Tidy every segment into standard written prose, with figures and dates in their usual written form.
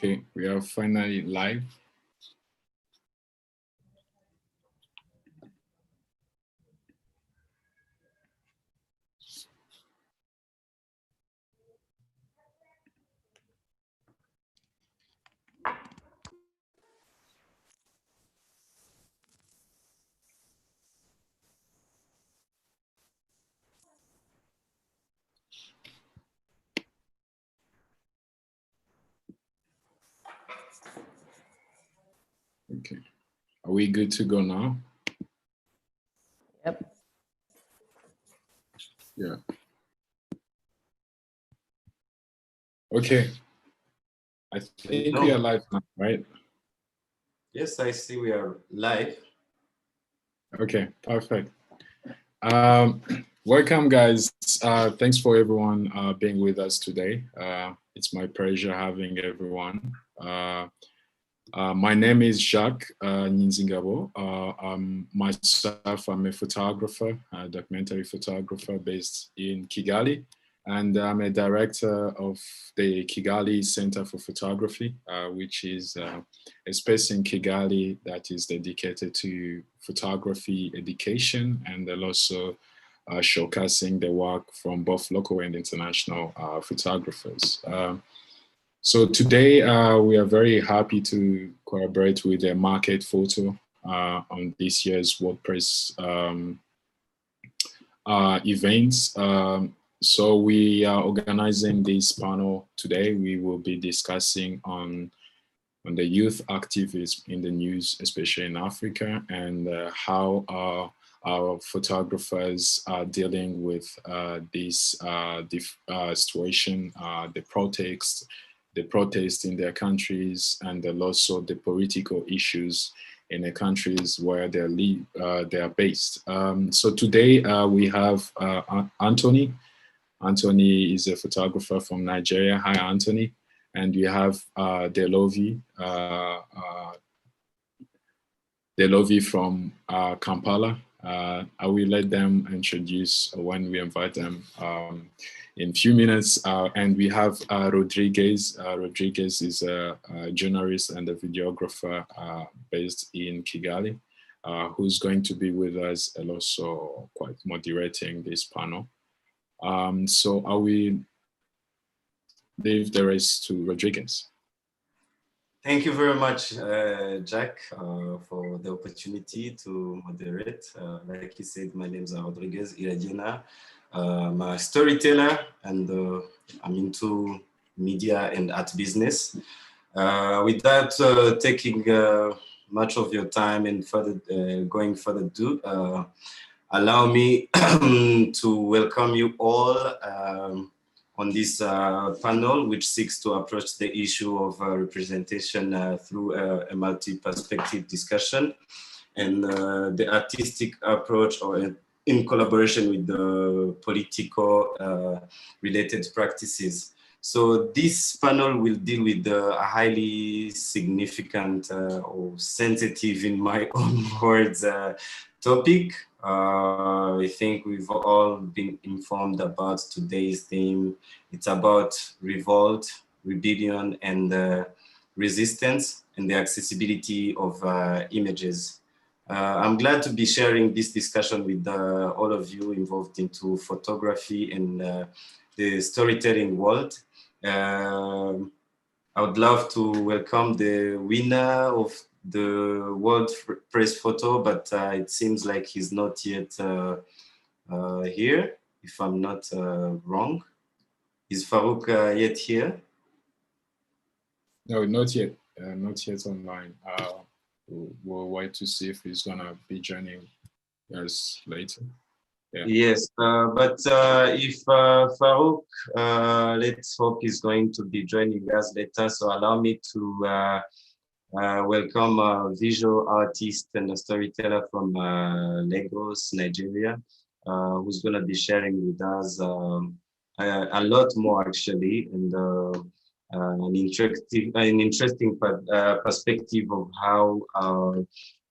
Okay, we are finally live. Okay, are we good to go now? Yep. Yeah. Okay. I think we are live now, right? Yes, I see we are live. Okay, perfect. Welcome, guys. Thanks for everyone being with us today. It's my pleasure having everyone. My name is Jacques Ninzingabo. Myself, I'm a photographer, a documentary photographer based in Kigali, and I'm a director of the Kigali Center for Photography, which is a space in Kigali that is dedicated to photography education and also showcasing the work from both local and international photographers. So today we are very happy to collaborate with the Market Photo on this year's WordPress events. So we are organizing this panel today. We will be discussing on the youth activism in the news, especially in Africa, and how our photographers are dealing with this situation, the protest in their countries, and also the political issues in the countries where they are based. So today we have Anthony. Anthony is a photographer from Nigeria. Hi, Anthony. And we have Delovi from Kampala. I will let them introduce when we invite them in a few minutes. And we have Rodriguez. Rodriguez is a journalist and a videographer based in Kigali, who's going to be with us and also quite moderating this panel. So I will leave the rest to Rodriguez. Thank you very much, Jack, for the opportunity to moderate. Like you said, my name is Rodriguez Iradiena. I'm a storyteller and I'm into media and art business. Without taking much of your time and going further ado, allow me to welcome you all on this panel, which seeks to approach the issue of representation through a multi-perspective discussion and the artistic approach, or in collaboration with the political related practices. So this panel will deal with a highly significant or sensitive, in my own words, topic. I think we've all been informed about today's theme. It's about revolt, rebellion, and resistance, and the accessibility of images. I'm glad to be sharing this discussion with all of you involved into photography and the storytelling world. I would love to welcome the winner of the World Press Photo, but it seems like he's not yet here, if I'm not wrong. Is Farouk yet here? No, not yet. Not yet online. We'll wait to see if he's gonna be joining us later. Yeah. Yes, but if Farouk, let's hope he's going to be joining us later. So allow me to welcome a visual artist and a storyteller from Lagos, Nigeria, who's going to be sharing with us a lot more, actually, and an interesting perspective of how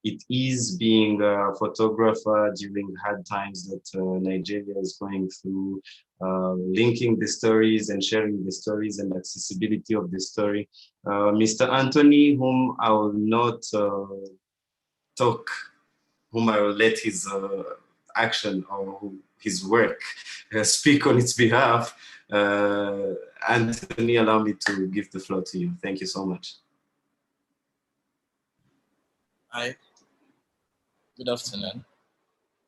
it is being a photographer during hard times that Nigeria is going through, linking the stories and sharing the stories and accessibility of the story. Mr. Anthony, whom I will not talk, whom I will let his action or his work speak on its behalf. Anthony, allow me to give the floor to you. Thank you so much. Hi, good afternoon.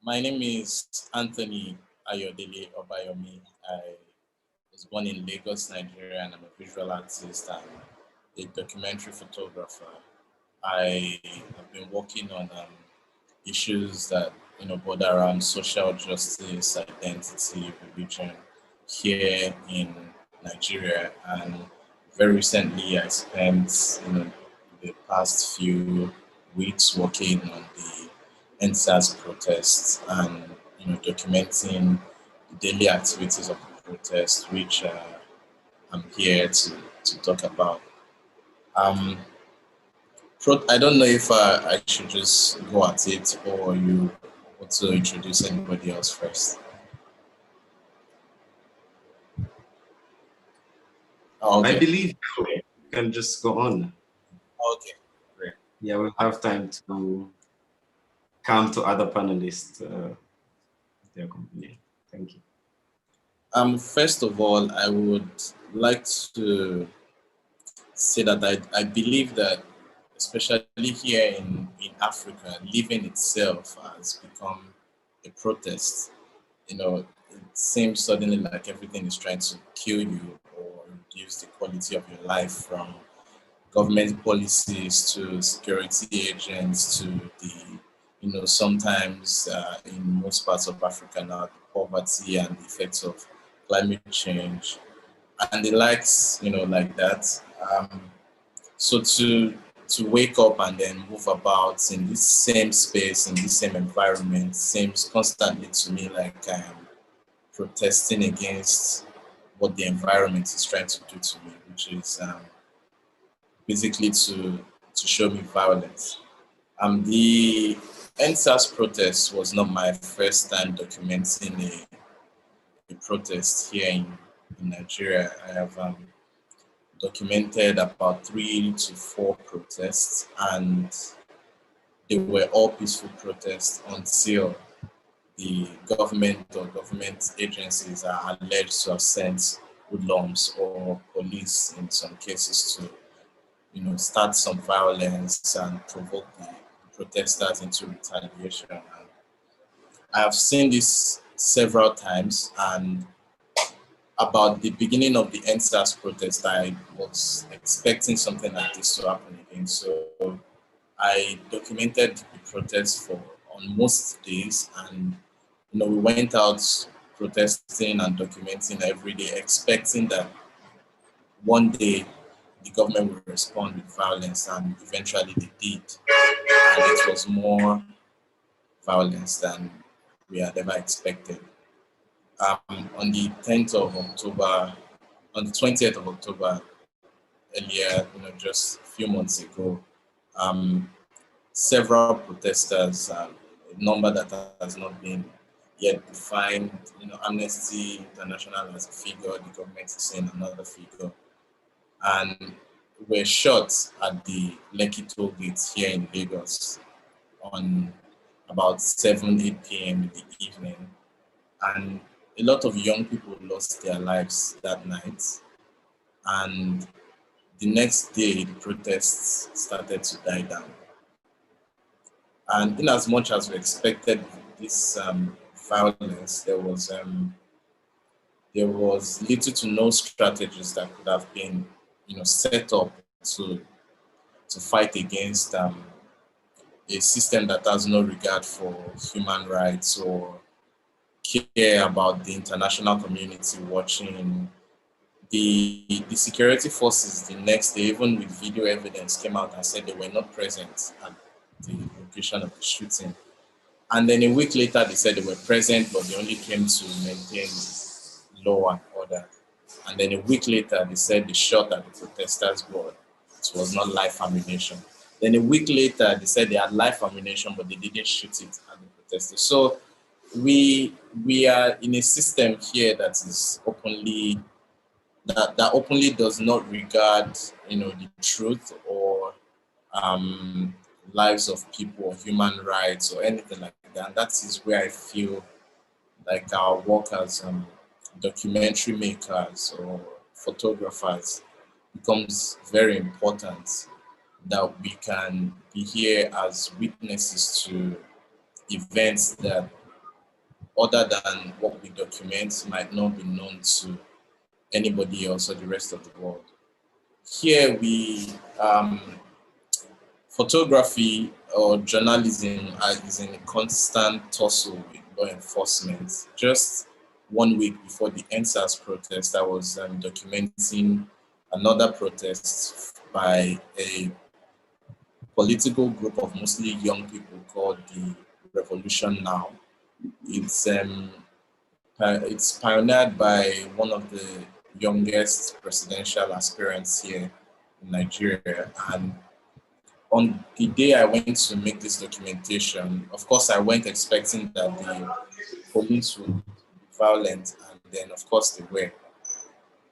My name is Anthony Ayodele or Biome. I was born in Lagos, Nigeria, and I'm a visual artist and a documentary photographer. I have been working on issues that border around social justice, identity, religion here in Nigeria, and very recently I spent the past few weeks working on the NSAS protests and documenting the daily activities of the protest, which I'm here to talk about. I don't know if I should just go at it or you want to introduce anybody else first. I believe you can just go on. Okay, great. Yeah, we'll have time to come to other panelists. Thank you. First of all, I would like to say that I believe that, especially here in Africa, living itself has become a protest. It seems suddenly like everything is trying to kill you or reduce the quality of your life, from government policies to security agents to the, sometimes in most parts of Africa now, the poverty and the effects of climate change and the likes, like that. So to wake up and then move about in this same space, in this same environment, seems constantly to me like I am protesting against what the environment is trying to do to me, which is basically to show me violence. The NSAS protest was not my first time documenting a protest here in Nigeria. I have documented about 3 to 4 protests, and they were all peaceful protests until the government or government agencies are alleged to have sent hoodlums or police in some cases to start some violence and provoke the protesters into retaliation. And I have seen this several times, and about the beginning of the NSAS protest, I was expecting something like this to happen again. So I documented the protest for on most days, and we went out protesting and documenting every day, expecting that one day the government will respond with violence, and eventually they did. And it was more violence than we had ever expected. On the 10th of October, on the 20th of October, earlier, just a few months ago, several protesters, a number that has not been yet defined, Amnesty International as a figure, the government is saying another figure, and were shot at the Lekki toll gates here in Lagos on about 7, 8 p.m. in the evening. And a lot of young people lost their lives that night. And the next day, the protests started to die down. And in as much as we expected this violence, there was little to no strategies that could have been, set up to fight against a system that has no regard for human rights or care about the international community watching. The security forces the next day, even with video evidence, came out and said they were not present at the location of the shooting. And then a week later, they said they were present, but they only came to maintain law and order. And then a week later, they said they shot at the protesters, but it was not live ammunition. Then a week later, they said they had live ammunition, but they didn't shoot it at the protesters. So we are in a system here that is openly that openly does not regard, the truth or lives of people or human rights or anything like that. And that is where I feel like our work as documentary makers or photographers becomes very important, that we can be here as witnesses to events that, other than what we document, might not be known to anybody else or the rest of the world. Here photography or journalism is in a constant tussle with law enforcement. Just 1 week before the NSAS protest, I was documenting another protest by a political group of mostly young people called the Revolution Now. It's pioneered by one of the youngest presidential aspirants here in Nigeria. And on the day I went to make this documentation, of course, I went expecting that the police would be violent, and then, of course, they were.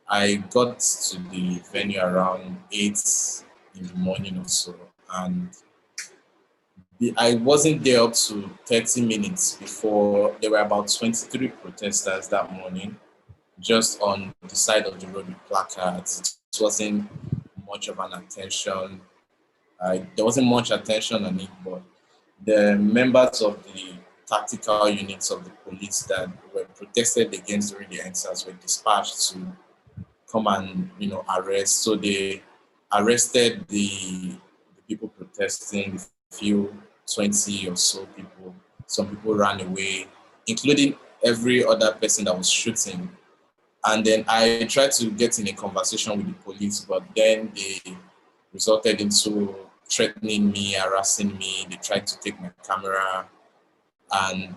I got to the venue around 8 in the morning or so, and I wasn't there up to 30 minutes before there were about 23 protesters that morning, just on the side of the road with placards. It wasn't much of an attention. There wasn't much attention on it, but the members of the tactical units of the police that were protested against during the NSAS were dispatched to come and arrest. So they arrested the people protesting, the few 20 or so people. Some people ran away, including every other person that was shooting. And then I tried to get in a conversation with the police, but then they resulted into threatening me, harassing me. They tried to take my camera. And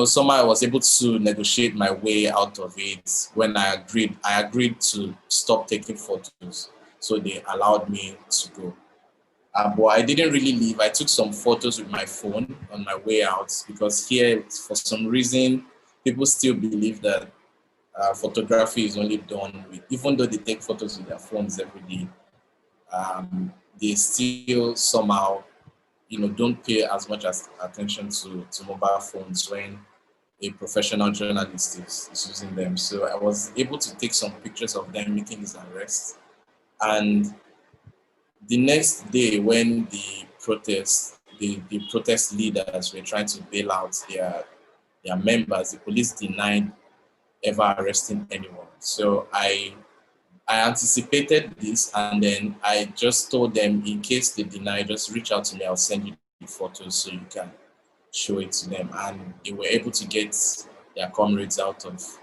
somehow I was able to negotiate my way out of it. When I agreed to stop taking photos. So they allowed me to go. But I didn't really leave. I took some photos with my phone on my way out, because here, for some reason, people still believe that photography is only done with, even though they take photos with their phones every day, they still somehow, don't pay as much attention to mobile phones when a professional journalist is using them. So I was able to take some pictures of them making this arrest. And the next day, when the protest leaders were trying to bail out their members, the police denied ever arresting anyone. So I anticipated this, and then I just told them, in case they deny, just reach out to me. I'll send you the photos so you can show it to them. And they were able to get their comrades out of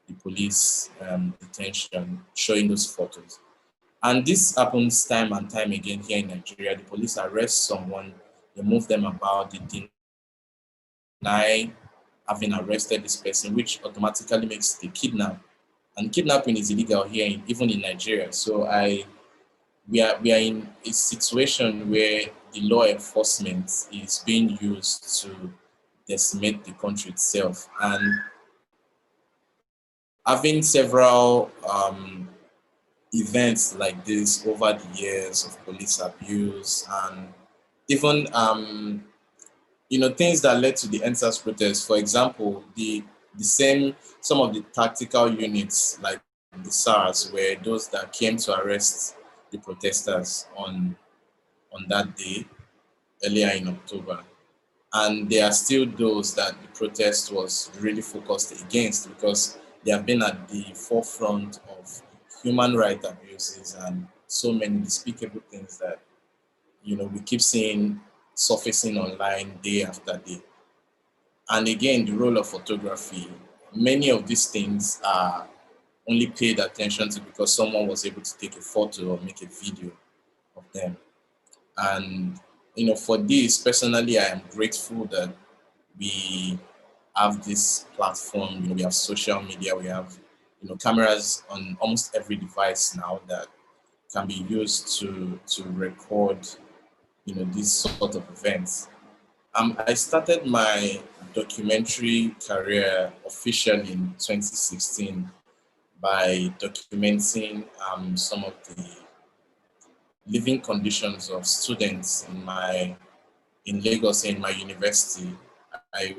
the police detention, showing those photos. And this happens time and time again here in Nigeria. The police arrest someone, they move them about, they deny having arrested this person, which automatically makes the kidnap. And kidnapping is illegal here, even in Nigeria. So we are in a situation where the law enforcement is being used to decimate the country itself. And having several events like this over the years of police abuse, and even things that led to the NSAS protest. For example, some of the tactical units like the SARS were those that came to arrest the protesters on that day, earlier in October. And there are still those that the protest was really focused against, because they have been at the forefront of human rights abuses and so many despicable things that we keep seeing surfacing online day after day. And again, the role of photography, many of these things are only paid attention to because someone was able to take a photo or make a video of them. And for this, personally, I am grateful that we have this platform. We have social media, we have cameras on almost every device now that can be used to record, these sort of events. I started my documentary career officially in 2016 by documenting some of the living conditions of students in Lagos, in my university. I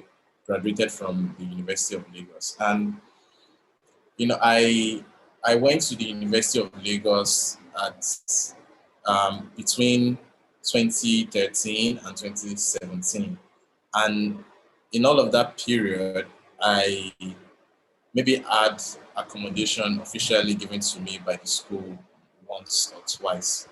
graduated from the University of Lagos, and I went to the University of Lagos at between 2013 and 2017, and in all of that period, I maybe had accommodation officially given to me by the school once or twice,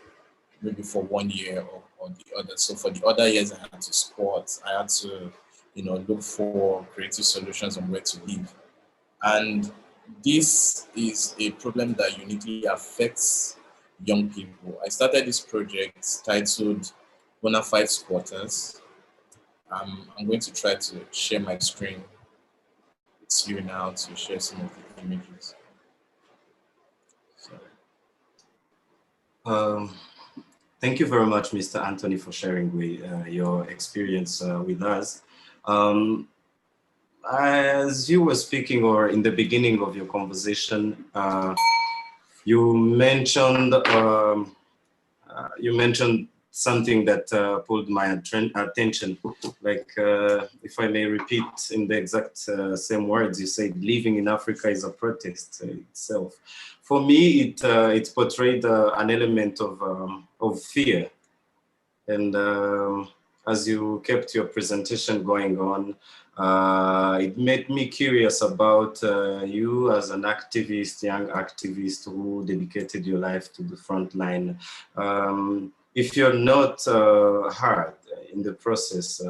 maybe for 1 year or the other. So for the other years, I had to squat. I had to, look for creative solutions on where to live. And this is a problem that uniquely affects young people. I started this project titled Bonafide Squatters. I'm going to try to share my screen with you now to share some of the images. Thank you very much, Mr. Anthony, for sharing your experience with us. As you were speaking, or in the beginning of your conversation, you mentioned something that pulled my attention. Like, if I may repeat in the exact same words, you said living in Africa is a protest itself. For me, it portrayed an element of fear. And as you kept your presentation going on, it made me curious about you as an activist, young activist who dedicated your life to the front line. If you're not hurt in the process,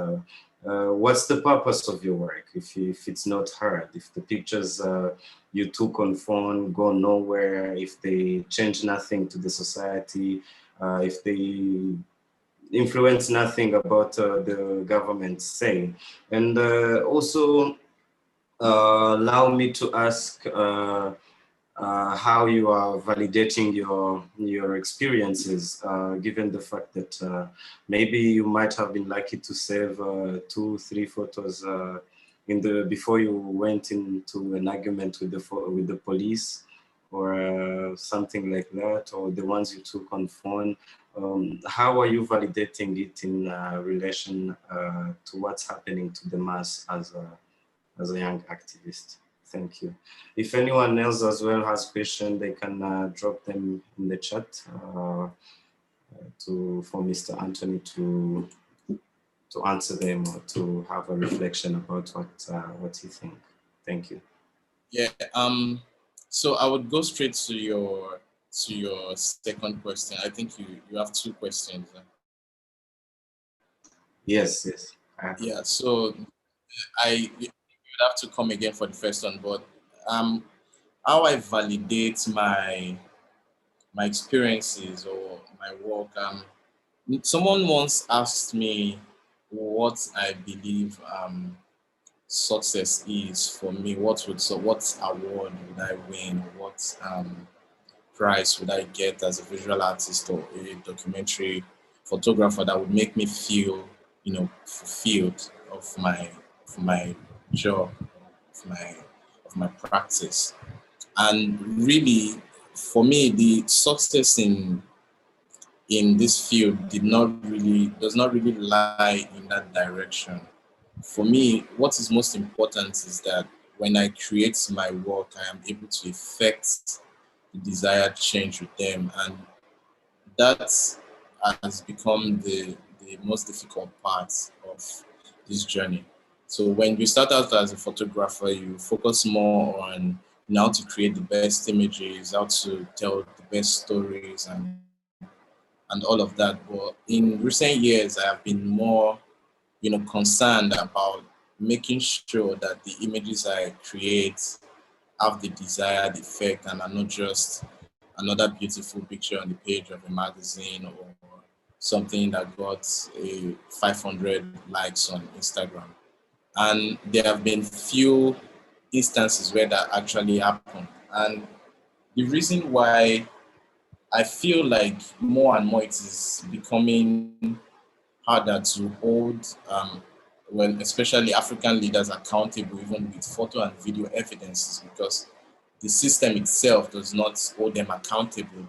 what's the purpose of your work if it's not hard? If the pictures you took on phone go nowhere, if they change nothing to the society, if they influence nothing about the government say. And also allow me to ask how you are validating your experiences, given the fact that maybe you might have been lucky to save 2-3 photos before you went into an argument with the police, or something like that, or the ones you took on phone. How are you validating it in relation to what's happening to the mass as a young activist? Thank you. If anyone else as well has questions, they can drop them in the chat for Mr. Anthony to answer them, or to have a reflection about what you think. Thank you. Yeah. So I would go straight to your second question. I think you have 2 questions. Yes. Yeah. So you would have to come again for the first one, but how I validate my experiences or my work. Someone once asked me what I believe success is for me. What award would I win? What prize would I get as a visual artist or a documentary photographer that would make me feel, fulfilled of my job, of my practice. And really, for me, the success in this field does not really lie in that direction. For me, what is most important is that when I create my work, I am able to effect the desired change with them. And that has become the most difficult part of this journey. So when you start out as a photographer, you focus more on how to create the best images, how to tell the best stories, and all of that. But in recent years, I have been more, concerned about making sure that the images I create have the desired effect and are not just another beautiful picture on the page of a magazine or something that got 500 likes on Instagram. And there have been few instances where that actually happened. And the reason why I feel like more and more it is becoming harder to hold, well, especially African leaders accountable, even with photo and video evidences, because the system itself does not hold them accountable.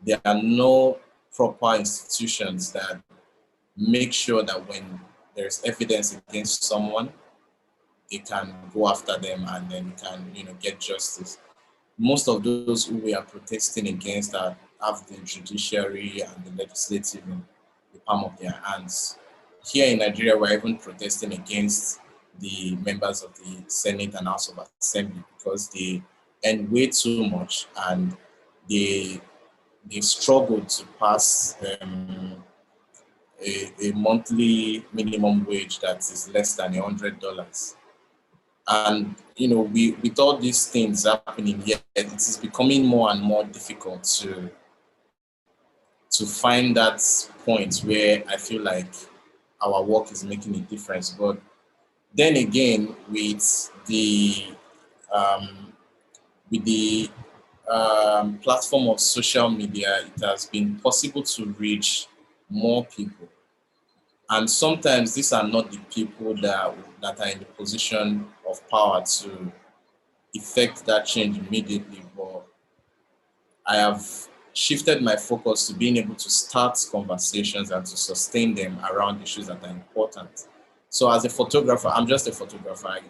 There are no proper institutions that make sure that when there's evidence against someone, they can go after them and then can, get justice. Most of those who we are protesting against have the judiciary and the legislative in the palm of their hands. Here in Nigeria, we're even protesting against the members of the Senate and House of Assembly because they earn way too much and they struggle to pass a monthly minimum wage that is less than $100. And with all these things happening here, it is becoming more and more difficult to find that point where I feel like our work is making a difference. But then again, with the platform of social media, it has been possible to reach more people. And sometimes these are not the people that are in the position of power to effect that change immediately, but I have shifted my focus to being able to start conversations and to sustain them around issues that are important. So as a photographer, I'm just a photographer. I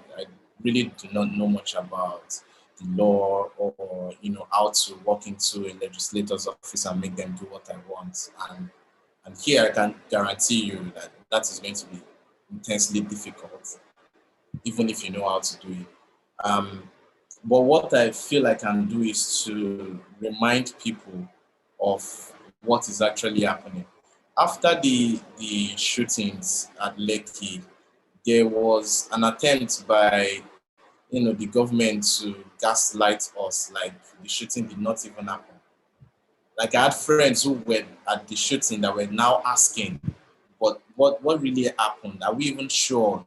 really do not know much about the law or how to walk into a legislator's office and make them do what I want. And here I can guarantee you that that is going to be intensely difficult, even if you know how to do it. But what I feel I can do is to remind people of what is actually happening. After the shootings at Lekki, there was an attempt by the government to gaslight us like the shooting did not even happen. Like I had friends who were at the shooting that were now asking, but what really happened? Are we even sure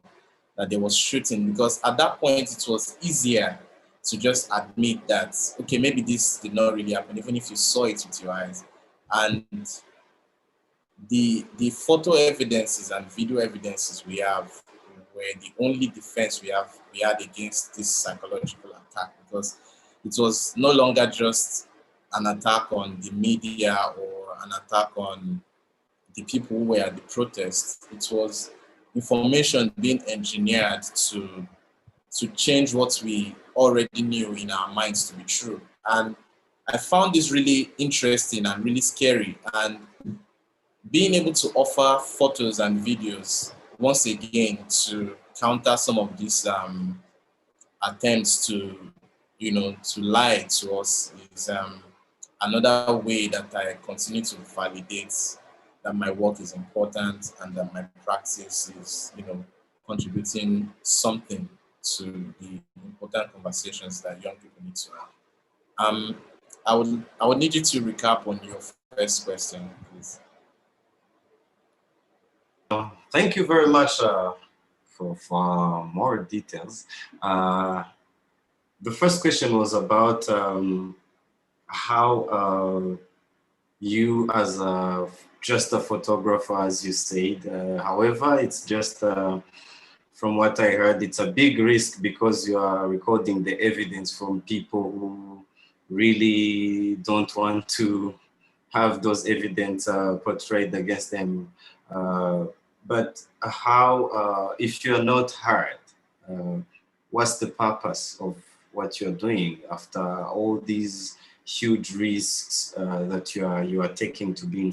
that there was shooting? Because at that point it was easier to just admit that, okay, maybe this did not really happen, even if you saw it with your eyes. And the photo evidences and video evidences we have were the only defense we had against this psychological attack, because it was no longer just an attack on the media or an attack on the people who were at the protest. It was information being engineered to change what we already knew in our minds to be true. And I found this really interesting and really scary. And being able to offer photos and videos, once again, to counter some of these attempts to lie to us is another way that I continue to validate that my work is important and that my practice is, contributing something to the important conversations that young people need to have. I would need you to recap on your first question, please. Thank you very much for more details. The first question was about how you as just a photographer, as you said. However, it's just, from what I heard, it's a big risk because you are recording the evidence from people who really don't want to have those evidence portrayed against them. But how, if you're not hurt, what's the purpose of what you're doing after all these huge risks that you are taking to be in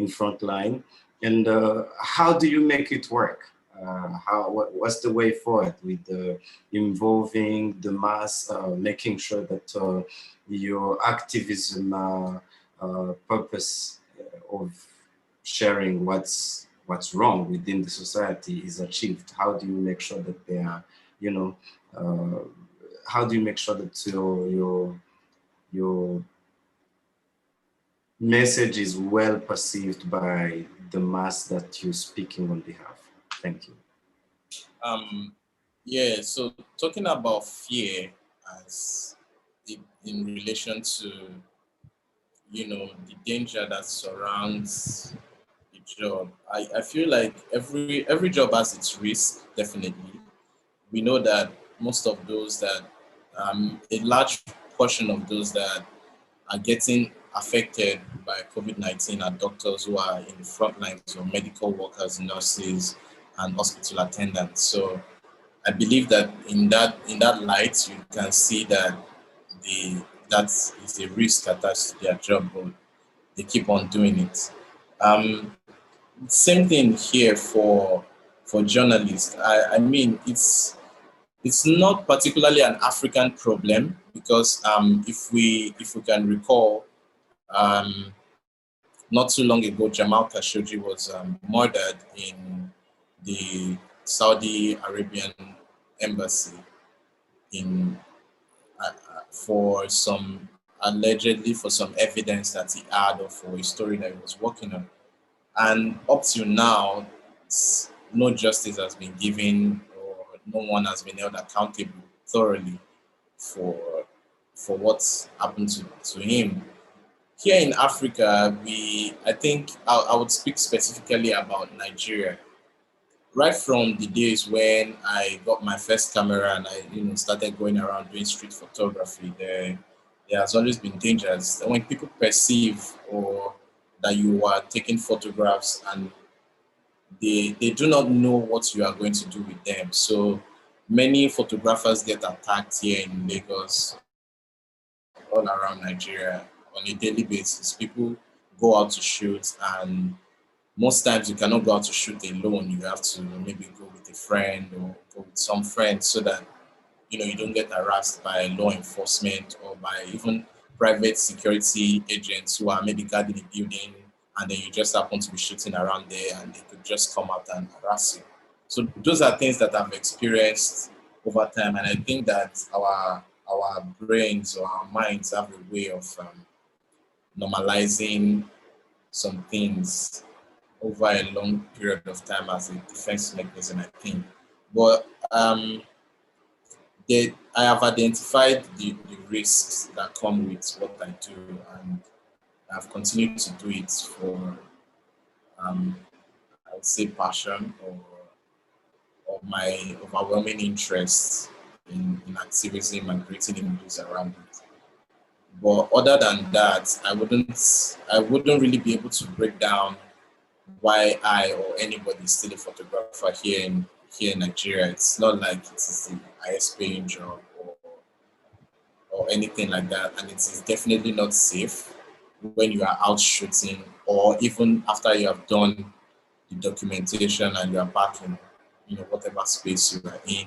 front line? And how do you make it work? What's the way forward with involving the mass, making sure that your activism purpose of sharing what's wrong within the society is achieved? How do you make sure that they are, how do you make sure that your message is well perceived by the mass that you're speaking on behalf? Thank you. Yeah, so talking about fear as in relation to the danger that surrounds the job. I feel like every job has its risk, definitely. We know that most of those that a large portion of those that are getting affected by COVID-19 are doctors who are in the front lines, or medical workers, nurses, and hospital attendants. So I believe that in that light, you can see that that is a risk attached to their job, but they keep on doing it. Um, Same thing here for journalists. I mean, it's not particularly an African problem, because if we can recall, not too long ago, Jamal Khashoggi was murdered in the Saudi Arabian embassy in for some allegedly for some evidence that he had, or for a story that he was working on. And up till now, no justice has been given, or no one has been held accountable thoroughly for what's happened to him. Here in Africa, I think I would speak specifically about Nigeria. Right from the days when I got my first camera and I started going around doing street photography, there has always been dangers. When people perceive or that you are taking photographs, and they do not know what you are going to do with them. So many photographers get attacked here in Lagos, all around Nigeria on a daily basis. People go out to shoot, and most times you cannot go out to shoot alone. You have to maybe go with a friend or go with some friends, so that you don't get harassed by law enforcement, or by even private security agents who are maybe guarding the building, and then you just happen to be shooting around there, and they could just come out and harass you. So those are things that I've experienced over time, and I think that our brains or our minds have a way of normalizing some things over a long period of time as a defense mechanism, I think. But I have identified the risks that come with what I do, and I've continued to do it for, I would say, passion, or my overwhelming interest in activism and creating images around it. But other than that, I wouldn't really be able to break down why I or anybody is still a photographer here in Nigeria. It's not like it is the highest paying job, or anything like that. And it is definitely not safe when you are out shooting, or even after you have done the documentation and you are back in whatever space you are in.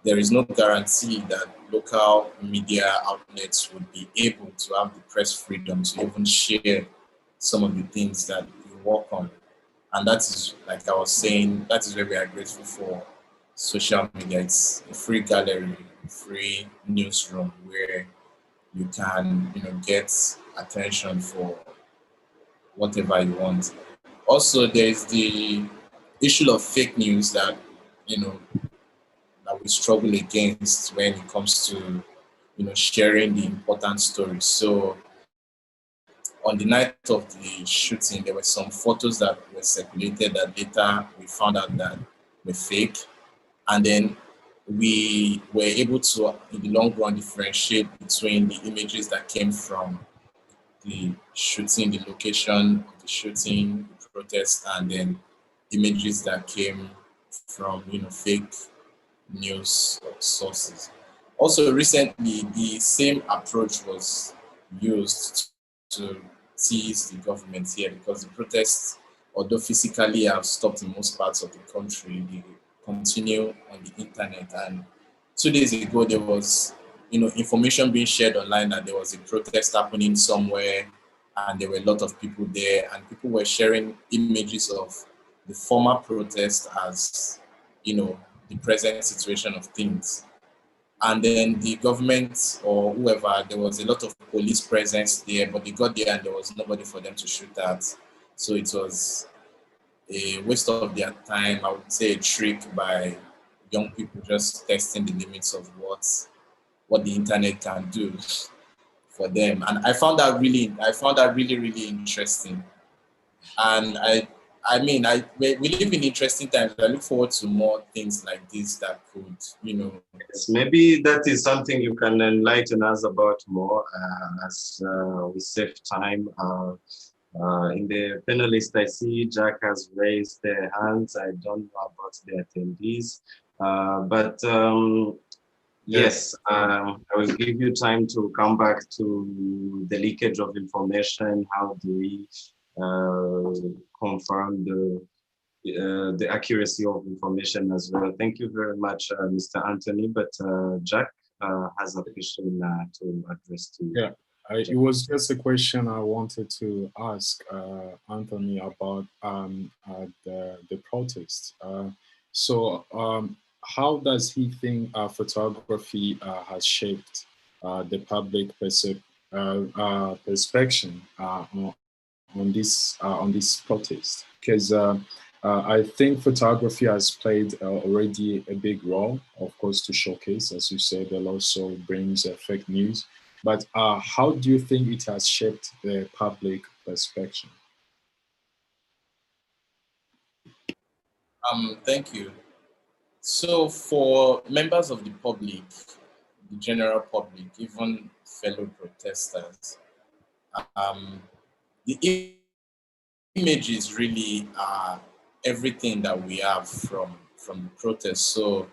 There is no guarantee that local media outlets would be able to have the press freedom to even share some of the things that you work on. And that is, like I was saying, that is where we are grateful for social media. It's a free gallery, a free newsroom where you can, get attention for whatever you want. Also, there is the issue of fake news that, you know, that we struggle against when it comes to, sharing the important stories. So on the night of the shooting, there were some photos that were circulated that later we found out that were fake. And then we were able to, in the long run, differentiate between the images that came from the shooting, the location of the shooting, the protest, and then images that came from, fake news sources. Also, recently, the same approach was used to tease the government here, because the protests, although physically have stopped in most parts of the country, they continue on the internet. And 2 days ago, there was, information being shared online that there was a protest happening somewhere, and there were a lot of people there, and people were sharing images of the former protest as, the present situation of things. And then the government or whoever, there was a lot of police presence there, but they got there and there was nobody for them to shoot at. So it was a waste of their time. I would say a trick by young people just testing the limits of what the internet can do for them. And I found that really, really interesting. And we live in interesting times. I look forward to more things like this that could, Yes, maybe that is something you can enlighten us about more as we save time. In the panelists, I see Jack has raised their hands. I don't know about the attendees, but yes, I will give you time to come back to the leakage of information. How do we confirm the accuracy of information as well? Thank you very much, Mr. Anthony. But Jack has a question to address to you. Yeah, it was just a question I wanted to ask Anthony about the protest. How does he think photography has shaped the public perception on this protest? Because I think photography has played already a big role, of course, to showcase, as you said, it also brings fake news. But how do you think it has shaped the public perception? Thank you. So for members of the public, the general public, even fellow protesters, the images really are everything that we have from the protest. So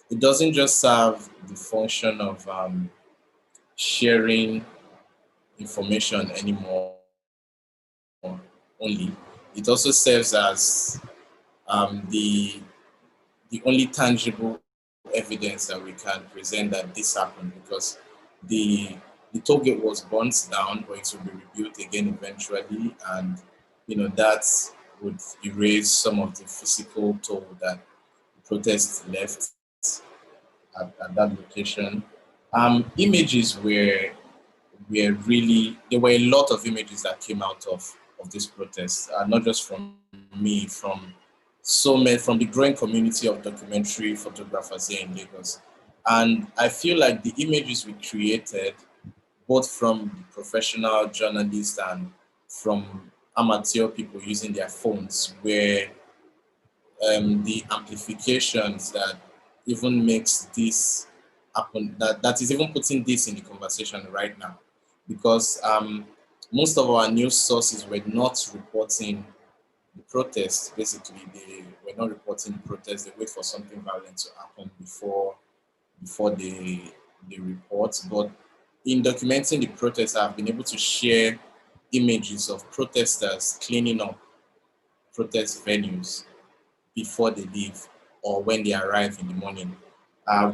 it doesn't just serve the function of sharing information anymore only. It also serves as the only tangible evidence that we can present that this happened, because the toll gate was burnt down, but it will be rebuilt again eventually, and that would erase some of the physical toll that the protest left at that location. Images there were a lot of images that came out of this protest, not just from me, from from the growing community of documentary photographers here in Lagos. And I feel like the images we created, both from the professional journalists and from amateur people using their phones, were the amplifications that even makes this happen, that is even putting this in the conversation right now. Because most of our news sources were not reporting the protests. Basically, they were not reporting the protests. They wait for something violent to happen before they report. But in documenting the protests, I've been able to share images of protesters cleaning up protest venues before they leave or when they arrive in the morning. I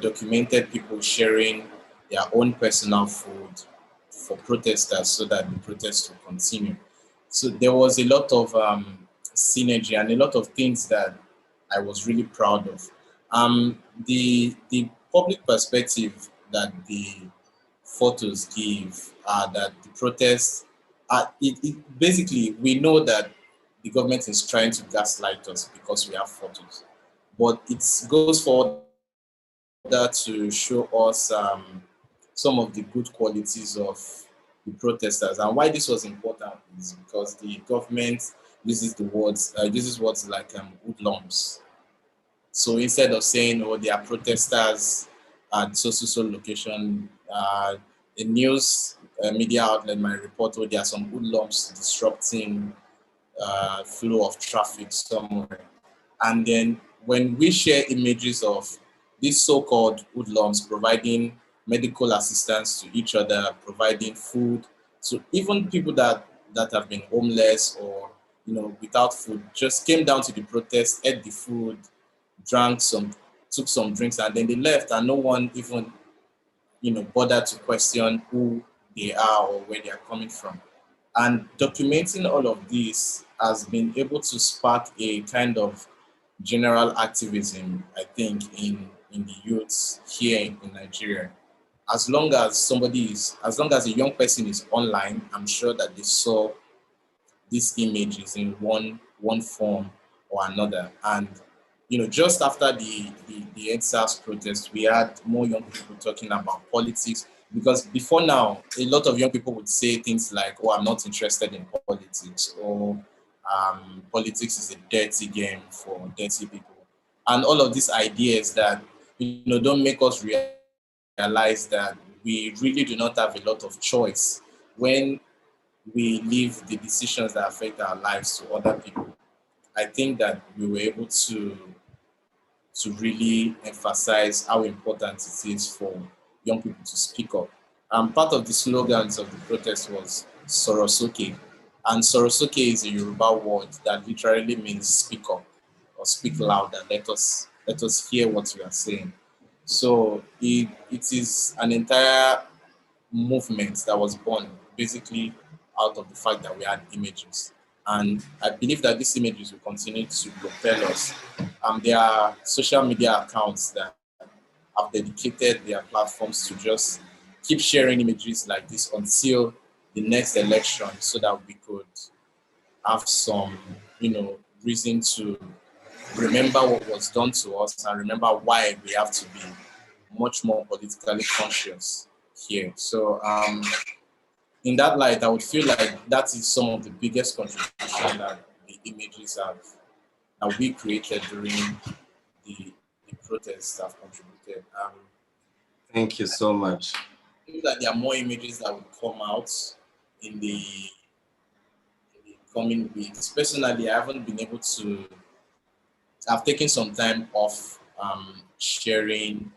documented people sharing their own personal food for protesters so that the protests will continue. So there was a lot of synergy and a lot of things that I was really proud of. The public perspective that the photos give, that the protests, basically we know that the government is trying to gaslight us because we have photos, but it goes further to show us some of the good qualities of the protesters. And why this was important is because the government uses words like hoodlums. So instead of saying, oh, they are protesters at so location, a news media outlet might report, oh, there are some hoodlums disrupting flow of traffic somewhere. And then when we share images of these so-called hoodlums providing medical assistance to each other, providing food, so even people that have been homeless or without food just came down to the protest, ate the food, took some drinks, and then they left, and no one even bothered to question who they are or where they are coming from. And documenting all of this has been able to spark a kind of general activism, I think, in the youths here in Nigeria. As long as a young person is online, I'm sure that they saw these images in one form or another. And just after the EndSARS protest, we had more young people talking about politics, Because before now, a lot of young people would say things like, oh, I'm not interested in politics, or politics is a dirty game for dirty people. And all of these ideas that, don't make us realize that we really do not have a lot of choice when we leave the decisions that affect our lives to other people. I think that we were able to really emphasize how important it is for young people to speak up. Part of the slogans of the protest was Sorosoke. And Sorosoke is a Yoruba word that literally means speak up or speak louder. Let us hear what you are saying. So it is an entire movement that was born basically out of the fact that we had images. And I believe that these images will continue to propel us. There are social media accounts that have dedicated their platforms to just keep sharing images like this until the next election so that we could have some, reason to remember what was done to us and remember why we have to be much more politically conscious here. So in that light, I would feel like that is some of the biggest contribution that the images that we created during the, the protests have contributed. Thank you so much. I think that there are more images that will come out in the coming weeks. Personally, I haven't been able to. I've taken some time off sharing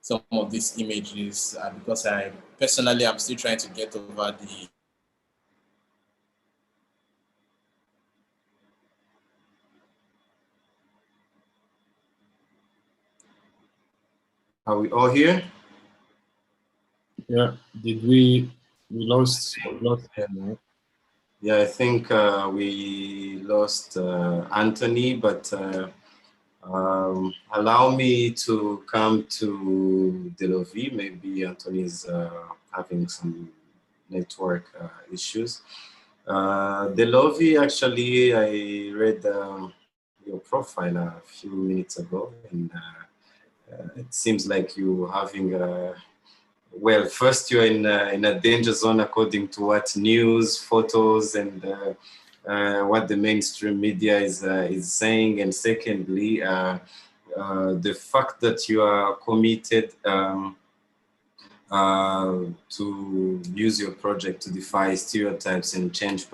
some of these images because I'm still trying to get over the. Are we all here? Yeah. Did we lost him, right? Yeah, I think we lost Anthony, but allow me to come to Delovi. Maybe Anthony's having some network issues. Delovi, actually, I read your profile a few minutes ago, and it seems like you're having well, first you're in a danger zone according to what news, photos, and what the mainstream media is saying. And secondly, the fact that you are committed to use your project to defy stereotypes and change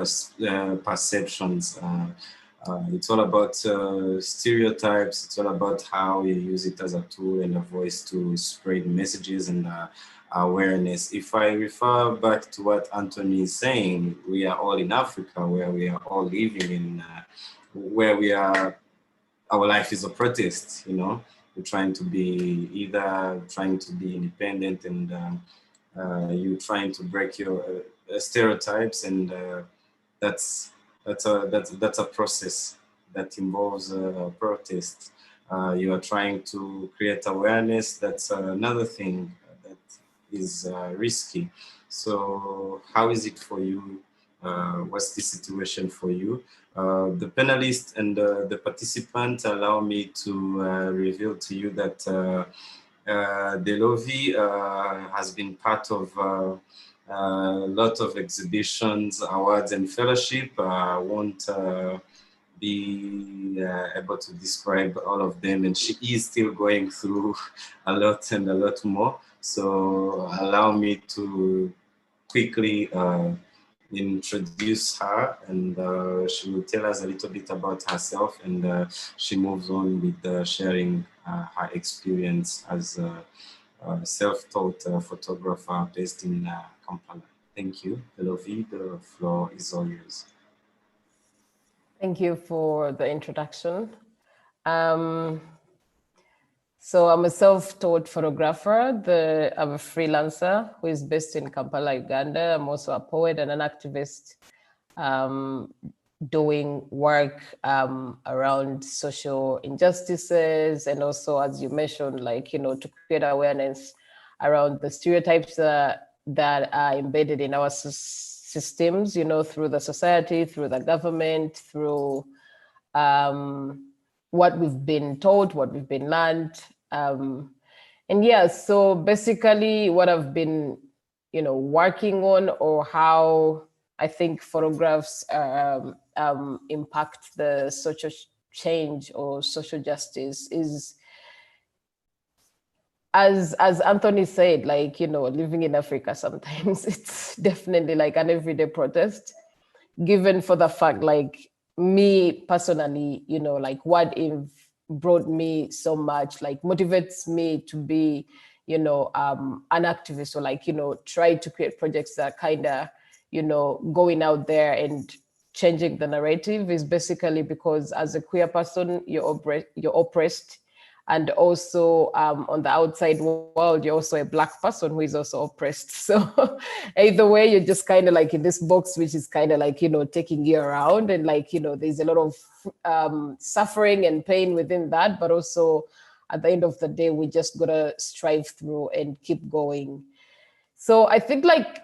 perceptions. It's all about stereotypes. It's all about how you use it as a tool and a voice to spread messages and awareness. If I refer back to what Anthony is saying, we are all in Africa, where we are all living in, where we are, our life is a protest, We're trying to be independent and you're trying to break your stereotypes, and that's a process that involves protest. You are trying to create awareness. That's another thing that is risky. So how is it for you? What's the situation for you? The panelists and the participants allow me to reveal to you that Delovi has been part of a lot of exhibitions, awards, and fellowship. I won't be able to describe all of them, and she is still going through a lot and a lot more. So allow me to quickly introduce her, and she will tell us a little bit about herself, and she moves on with sharing her experience as a self-taught photographer based in Kampala. Thank you. Delovi, the floor is all yours. Thank you for the introduction. So I'm a self-taught photographer. I'm a freelancer who is based in Kampala, Uganda. I'm also a poet and an activist doing work around social injustices, and also, as you mentioned, to create awareness around the stereotypes that are embedded in our systems, through the society, through the government, through what we've been taught, what we've been learned. And yeah, so basically what I've been working on, or how I think photographs impact the social change or social justice is, as Anthony said, like, living in Africa, sometimes it's definitely like an everyday protest, given for the fact, like, me personally, like what brought me so much, like motivates me to be, an activist, or like, try to create projects that kind of, going out there and changing the narrative, is basically because as a queer person, you're oppressed. And also on the outside world, you're also a Black person who is also oppressed. So either way, you're just kind of like in this box, which is kind of like, taking you around. And like, there's a lot of suffering and pain within that. But also at the end of the day, we just got to strive through and keep going. So I think like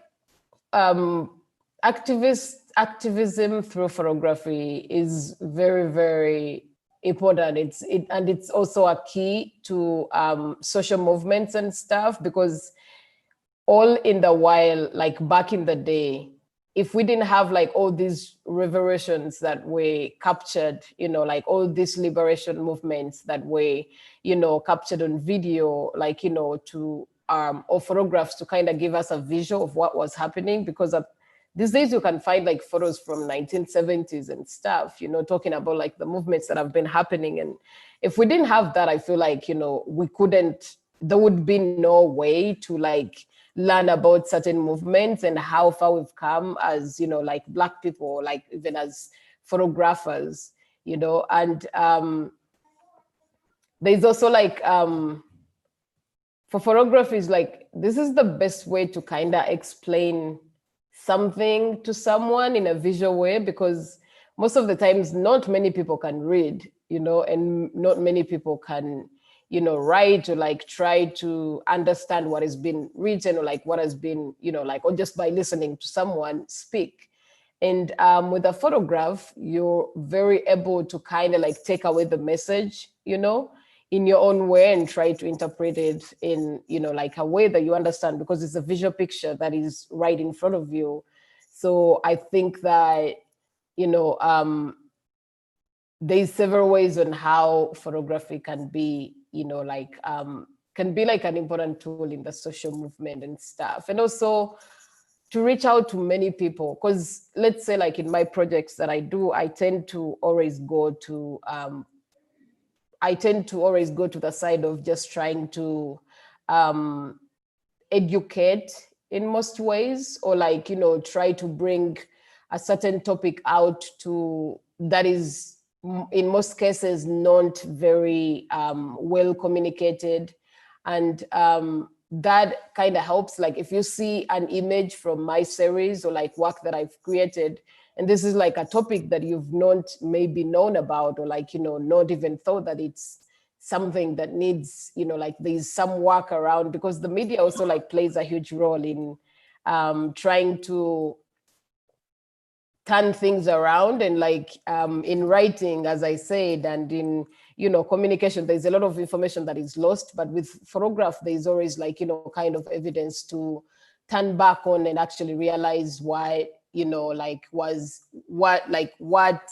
activism through photography is very, very important. It's also a key to social movements and stuff, because all in the while, like back in the day, if we didn't have like all these revolutions that were captured, like all these liberation movements that were, captured on video, like, to or photographs to kind of give us a visual of what was happening, because these days you can find like photos from 1970s and stuff, talking about like the movements that have been happening. And if we didn't have that, I feel like, there would be no way to like learn about certain movements and how far we've come as, like Black people, like even as photographers, and there's also like, for photography, is like, this is the best way to kind of explain something to someone in a visual way, because most of the times not many people can read, and not many people can, write, or like try to understand what has been written, or like what has been, like, or just by listening to someone speak. And with a photograph, you're very able to kind of like take away the message, in your own way, and try to interpret it in, like a way that you understand, because it's a visual picture that is right in front of you. So I think that, there's several ways on how photography can be, can be like an important tool in the social movement and stuff. And also to reach out to many people, because let's say like in my projects that I do, I tend to always go to the side of just trying to educate in most ways, or like, try to bring a certain topic out to that is in most cases not very well communicated. And that kind of helps, like if you see an image from my series or like work that I've created, and this is like a topic that you've not maybe known about, or like, not even thought that it's something that needs, like there's some work around, because the media also like plays a huge role in trying to turn things around. And like in writing, as I said, and in, communication, there's a lot of information that is lost, but with photograph, there's always like, kind of evidence to turn back on and actually realize why, like what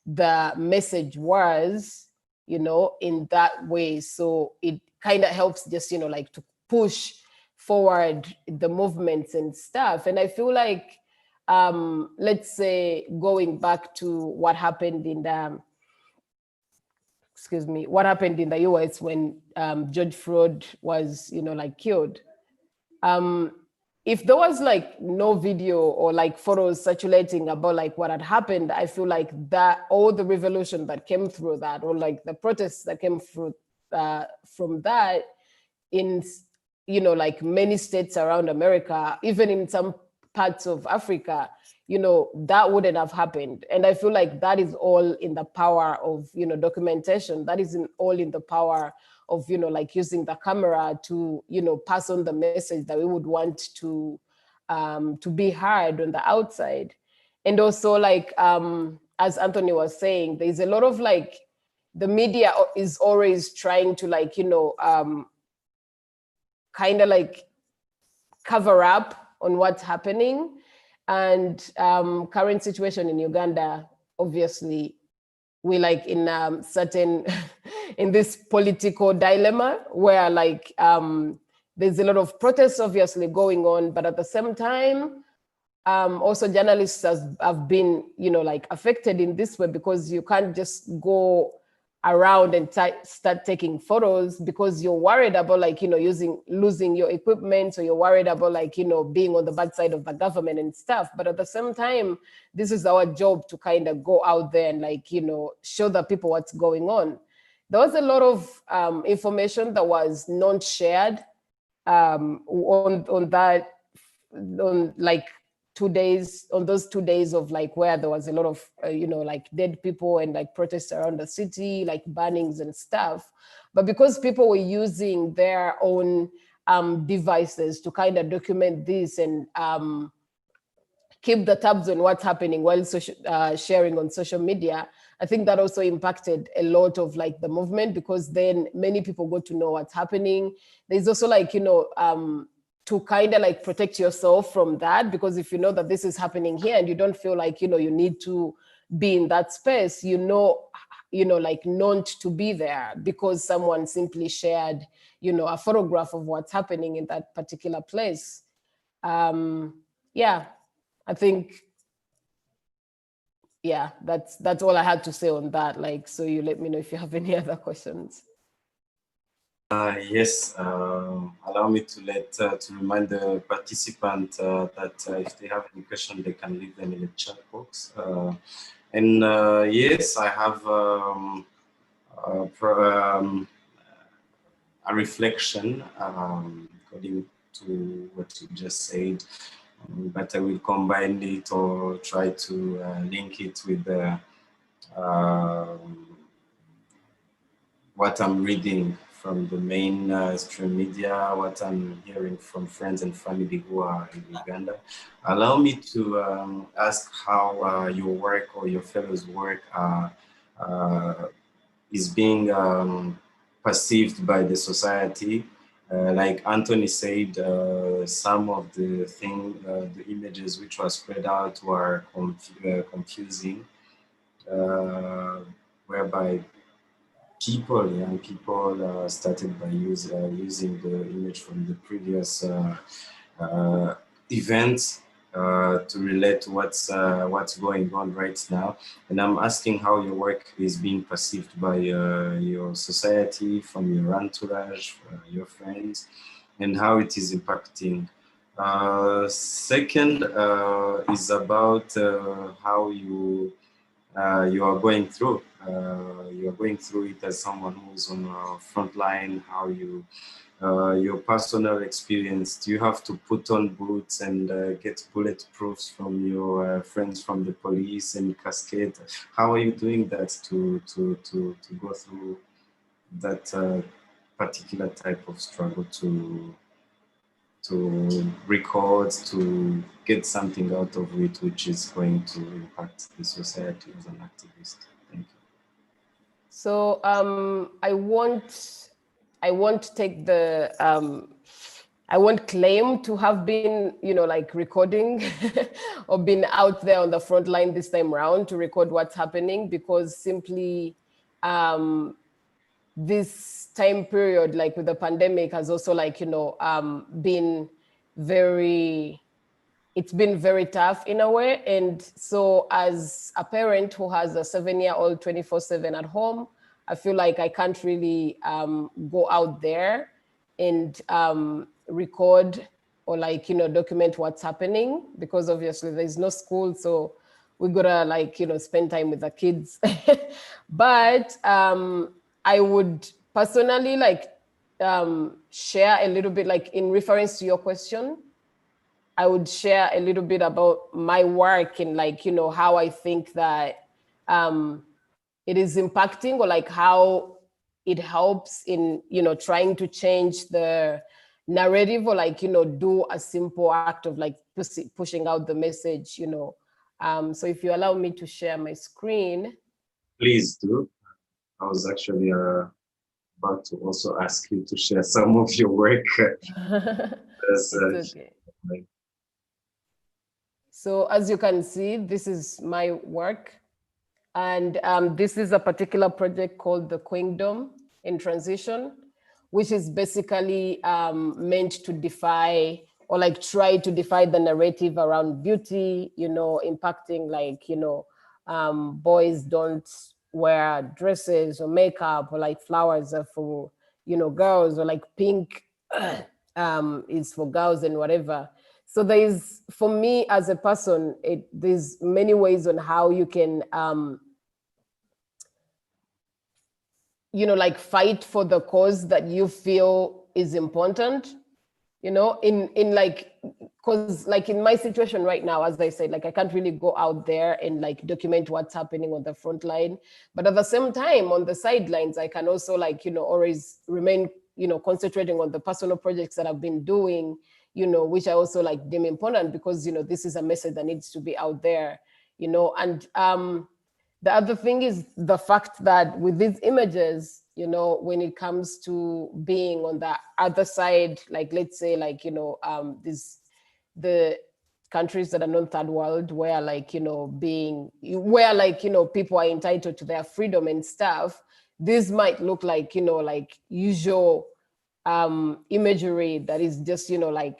the message was, in that way. So it kind of helps just, like to push forward the movements and stuff. And I feel like, let's say going back to what happened in the, what happened in the US when George Floyd was, like killed. If there was like no video or like photos circulating about like what had happened, I feel like that all the revolution that came through that, or like the protests that came through from that in, like many states around America, even in some parts of Africa, that wouldn't have happened. And I feel like that is all in the power of, documentation. That is all in the power of, like using the camera to, pass on the message that we would want to be heard on the outside. And also like, as Anthony was saying, there's a lot of like, the media is always trying to like, kind of like cover up on what's happening. And current situation in Uganda, obviously, we like in certain in this political dilemma where like there's a lot of protests obviously going on, but at the same time also journalists have been like affected in this way, because you can't just go around and start taking photos because you're worried about like losing your equipment, so you're worried about like being on the bad side of the government and stuff. But at the same time, this is our job to kind of go out there and like show the people what's going on. There was a lot of information that was not shared on that, on like 2 days, on those 2 days of like where there was a lot of like dead people and like protests around the city, like burnings and stuff. But because people were using their own devices to kind of document this and keep the tabs on what's happening while sharing on social media, I think that also impacted a lot of like the movement, because then many people got to know what's happening. There's also like to kind of like protect yourself from that, because if you know that this is happening here and you don't feel like you need to be in that space, like not to be there because someone simply shared a photograph of what's happening in that particular place. Yeah, I think that's all I had to say on that. Like, so you let me know if you have any other questions. Yes, allow me to remind the participant that if they have any question, they can leave them in the chat box. And yes, I have a reflection according to what you just said, but I will combine it or try to link it with what I'm reading from the main stream media, what I'm hearing from friends and family who are in Uganda. Allow me to ask how your work or your fellows' work is being perceived by the society. Like Anthony said, some of the images which were spread out were confusing, whereby young people started by using the image from the previous events to relate to what's going on right now. And I'm asking how your work is being perceived by your society, from your entourage, your friends, and how it is impacting. Second is about how you are going through. You are going through it as someone who's on the front line, how your personal experience. Do you have to put on boots and get bulletproofs from your friends from the police and cascade? How are you doing that to go through that particular type of struggle to record, to get something out of it which is going to impact the society as an activist? Thank you. So I won't take the I won't claim to have been like recording or been out there on the front line this time around to record what's happening, because simply this time period, like with the pandemic, has also like been it's been very tough in a way. And so as a parent who has a 7-year-old 24/7 at home, I feel like I can't really go out there and record or like document what's happening, because obviously there's no school, so we gotta like spend time with the kids. But I would personally like share a little bit, like in reference to your question, I would share a little bit about my work and like how I think that it is impacting, or like how it helps in trying to change the narrative, or like do a simple act of like pushing out the message. So if you allow me to share my screen. Please do. I was actually about to also ask you to share some of your work. It's okay. So as you can see, this is my work. And this is a particular project called the Kingdom in Transition, which is basically meant to defy or like try to defy the narrative around beauty, you know, impacting like, you know, boys don't wear dresses or makeup, or like flowers are for, you know, girls, or like pink is for girls and whatever. So there's, for me as a person, there's many ways on how you can, you know, like fight for the cause that you feel is important, you know, in like, because like in my situation right now, as I said, like I can't really go out there and like document what's happening on the front line. But at the same time, on the sidelines, I can also like, you know, always remain, you know, concentrating on the personal projects that I've been doing, you know, which I also like deem important because, you know, this is a message that needs to be out there, you know. And the other thing is the fact that with these images, you know, when it comes to being on the other side, like let's say like, you know, the countries that are non-third world, where like, you know, where like, you know, people are entitled to their freedom and stuff, this might look like, you know, like usual imagery that is just, you know, like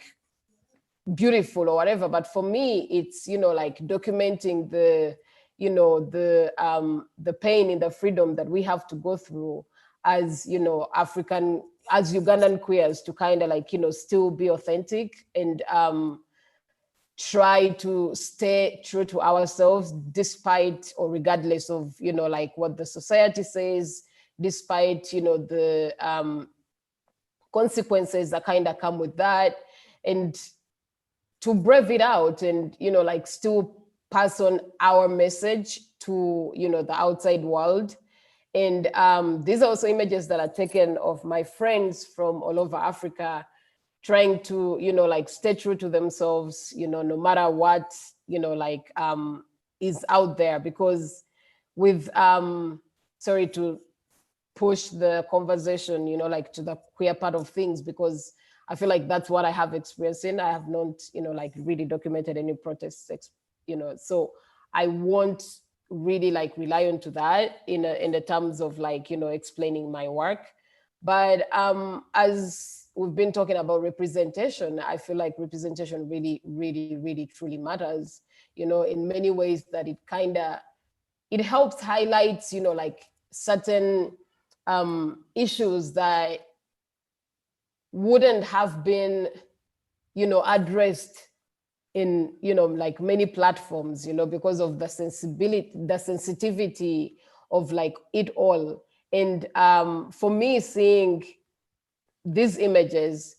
beautiful or whatever. But for me, it's, you know, like documenting the, you know, the pain and the freedom that we have to go through as, you know, as Ugandan queers, to kind of like, you know, still be authentic and try to stay true to ourselves despite or regardless of, you know, like what the society says, despite, you know, the consequences that kind of come with that, and to brave it out and, you know, like still pass on our message to, you know, the outside world. And these are also images that are taken of my friends from all over Africa, trying to, you know, like stay true to themselves, you know, no matter what, you know, like is out there. Because with, sorry to push the conversation, you know, like to the queer part of things, because I feel like that's what I have experienced in. I have not, you know, like really documented any protests, you know, so I won't really like rely on to that in the terms of like, you know, explaining my work. But as we've been talking about representation, I feel like representation really, really, really truly matters, you know, in many ways, that it helps highlight, you know, like certain issues that wouldn't have been, you know, addressed in, you know, like many platforms, you know, because of the sensitivity of like it all. And for me, seeing these images,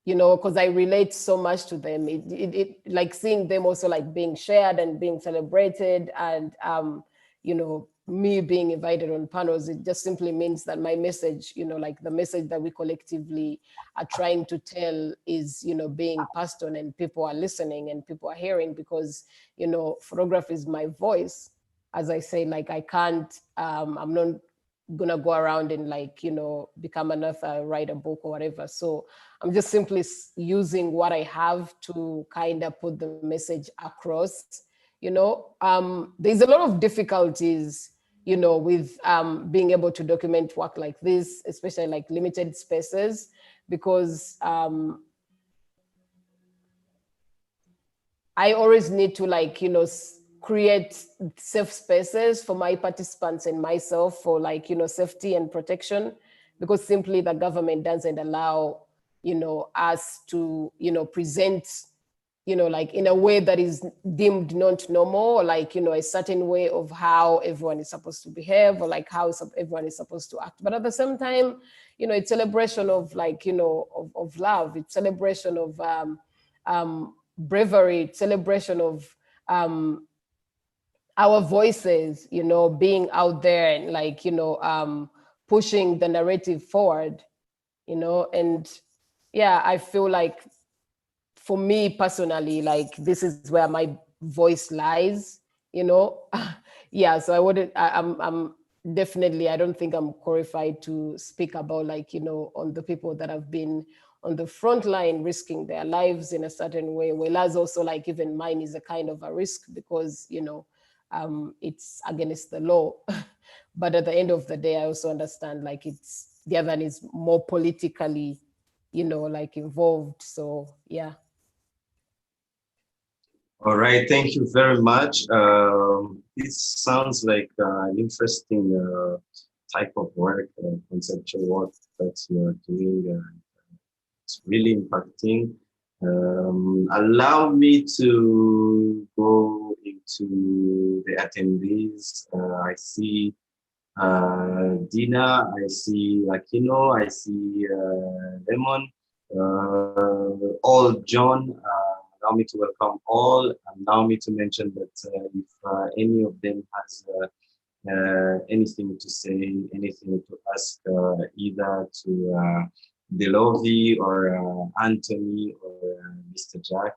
you know, because I relate so much to them, it like seeing them also like being shared and being celebrated, and you know, me being invited on panels, it just simply means that my message, you know, like the message that we collectively are trying to tell is, you know, being passed on, and people are listening and people are hearing. Because, you know, photography is my voice. As I say, like I can't, I'm not gonna go around and like, you know, become an author, write a book or whatever. So I'm just simply using what I have to kind of put the message across. You know, there's a lot of difficulties, you know, with being able to document work like this, especially like limited spaces, because I always need to like, you know, create safe spaces for my participants and myself for like, you know, safety and protection, because simply the government doesn't allow, you know, us to, you know, present, you know, like in a way that is deemed not normal, or like, you know, a certain way of how everyone is supposed to behave, or like how everyone is supposed to act. But at the same time, you know, it's celebration of like, you know, of love. It's celebration of bravery. It's celebration of our voices, you know, being out there and like, you know, pushing the narrative forward, you know. And yeah, I feel like for me personally, like this is where my voice lies, you know. Yeah, so I wouldn't, I'm definitely, I don't think I'm qualified to speak about like, you know, on the people that have been on the front line risking their lives in a certain way, whereas also like even mine is a kind of a risk because, you know, it's against the law. But at the end of the day, I also understand like the other one is more politically, you know, like involved. So yeah. All right, thank you very much. It sounds like an interesting type of work, conceptual work that you're doing. It's really impacting. Allow me to go into the attendees. I see Dina, I see Aquino, I see Lemon, all John. Allow me to welcome all. Allow me to mention that if any of them has anything to say, anything to ask, either to Delovi or Anthony or Mr. Jack,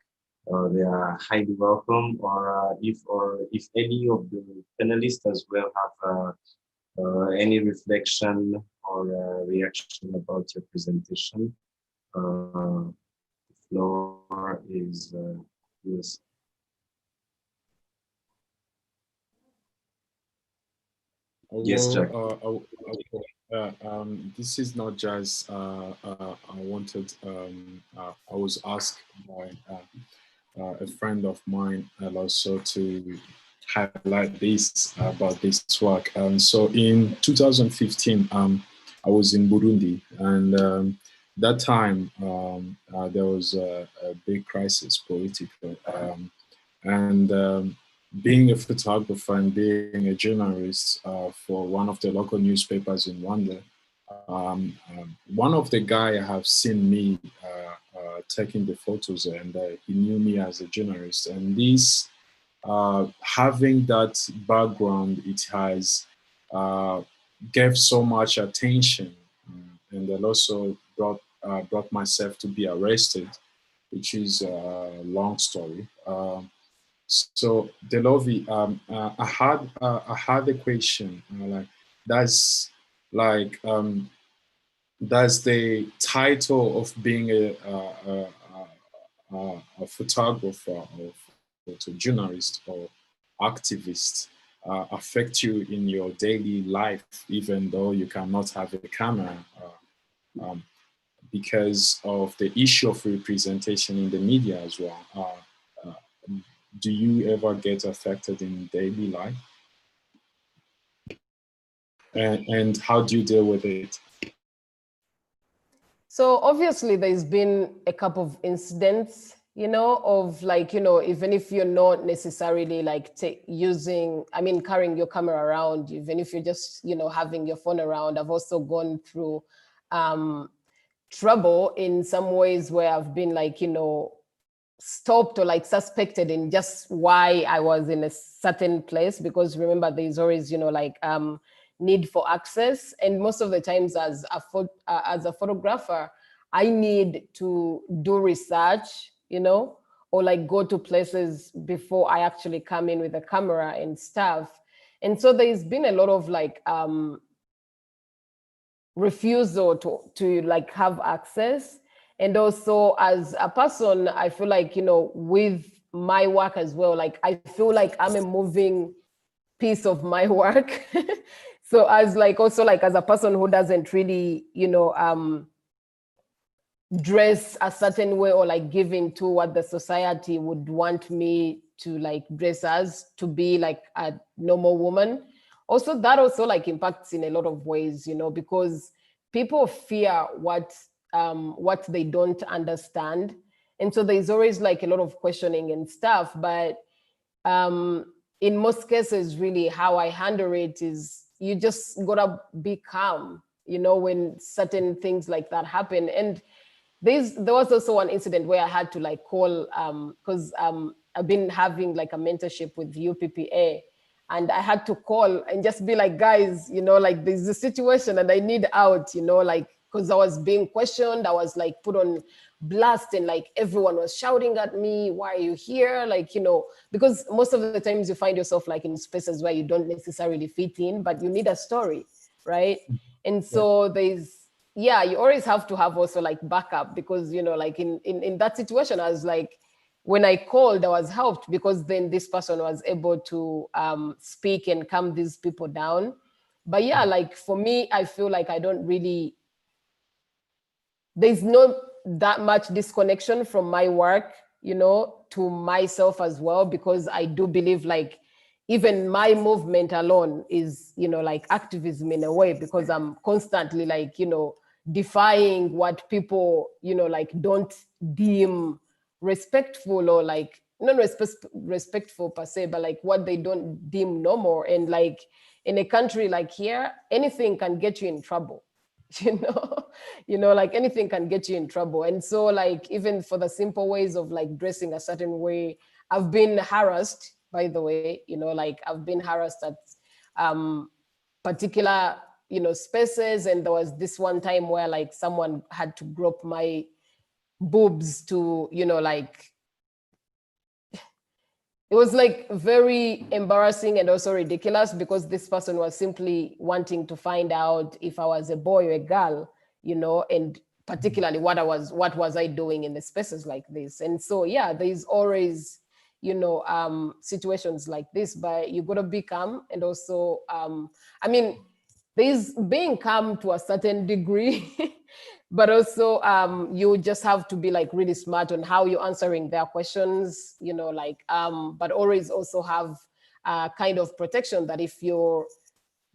they are highly welcome. Or if any of the panelists as well have any reflection or reaction about your presentation, the floor is yours. Yes, Jack. This is not just I wanted. I was asked by a friend of mine and also to highlight this about this work. So in 2015, I was in Burundi, and that time there was a big crisis, political, and being a photographer and being a journalist for one of the local newspapers in Rwanda, one of the guy have seen me taking the photos, and he knew me as a journalist. And this, having that background, it has gave so much attention, and then also brought myself to be arrested, which is a long story. So Delovi, I had a question. Like that's the title of being a photographer or photojournalist or activist affect you in your daily life, even though you cannot have a camera, because of the issue of representation in the media as well. Do you ever get affected in daily life? And how do you deal with it? So obviously there's been a couple of incidents, you know, of like, you know, even if you're not necessarily like carrying your camera around, even if you're just, you know, having your phone around. I've also gone through trouble in some ways where I've been like, you know, stopped or like suspected in just why I was in a certain place, because remember there's always, you know, like need for access. And most of the times as a photographer, I need to do research, you know, or like go to places before I actually come in with a camera and stuff. And so there's been a lot of like refusal to like have access. And also as a person, I feel like, you know, with my work as well, like I feel like I'm a moving piece of my work. So as like also like as a person who doesn't really, you know, dress a certain way or like give into what the society would want me to like dress as, to be like a normal woman. Also that also like impacts in a lot of ways, you know, because people fear what they don't understand. And so there's always like a lot of questioning and stuff. But in most cases, really how I handle it is you just gotta be calm, you know, when certain things like that happen. And there was also one incident where I had to like call, because I've been having like a mentorship with UPPA, and I had to call and just be like, guys, you know, like there's a situation and I need out, you know, like, because I was being questioned, I was like put on blast, and like everyone was shouting at me, why are you here? Like, you know, because most of the times you find yourself like in spaces where you don't necessarily fit in, but you need a story, right? And so there's yeah, you always have to have also like backup, because, you know, like in that situation, I was like, when I called, I was helped, because then this person was able to speak and calm these people down. But yeah, like for me, I feel like I don't really, there's not that much disconnection from my work, you know, to myself as well, because I do believe like even my movement alone is, you know, like activism in a way, because I'm constantly like, you know, defying what people, you know, like don't deem respectful, or like not respectful per se, but like what they don't deem normal. And like in a country like here, anything can get you in trouble. you know like anything can get you in trouble. And so like even for the simple ways of like dressing a certain way, I've been harassed, by the way, you know, like I've been harassed at particular, you know, spaces. And there was this one time where like someone had to grope my boobs to, you know, like it was like very embarrassing and also ridiculous, because this person was simply wanting to find out if I was a boy or a girl, you know, and particularly what was I doing in the spaces like this. And so, yeah, there's always, you know, situations like this, but you gotta be calm. And also, I mean, there's being calm to a certain degree, but also you just have to be like really smart on how you're answering their questions, you know, like, but always also have kind of protection that if you're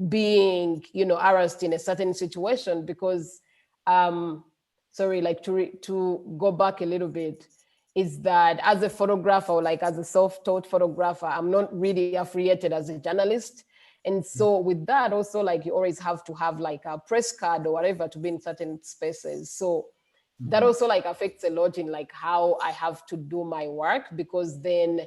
being, you know, harassed in a certain situation, because, sorry, like to go back a little bit, is that as a photographer, or like as a self-taught photographer, I'm not really affiliated as a journalist. And so with that also, like you always have to have like a press card or whatever to be in certain spaces. So that also like affects a lot in like how I have to do my work, because then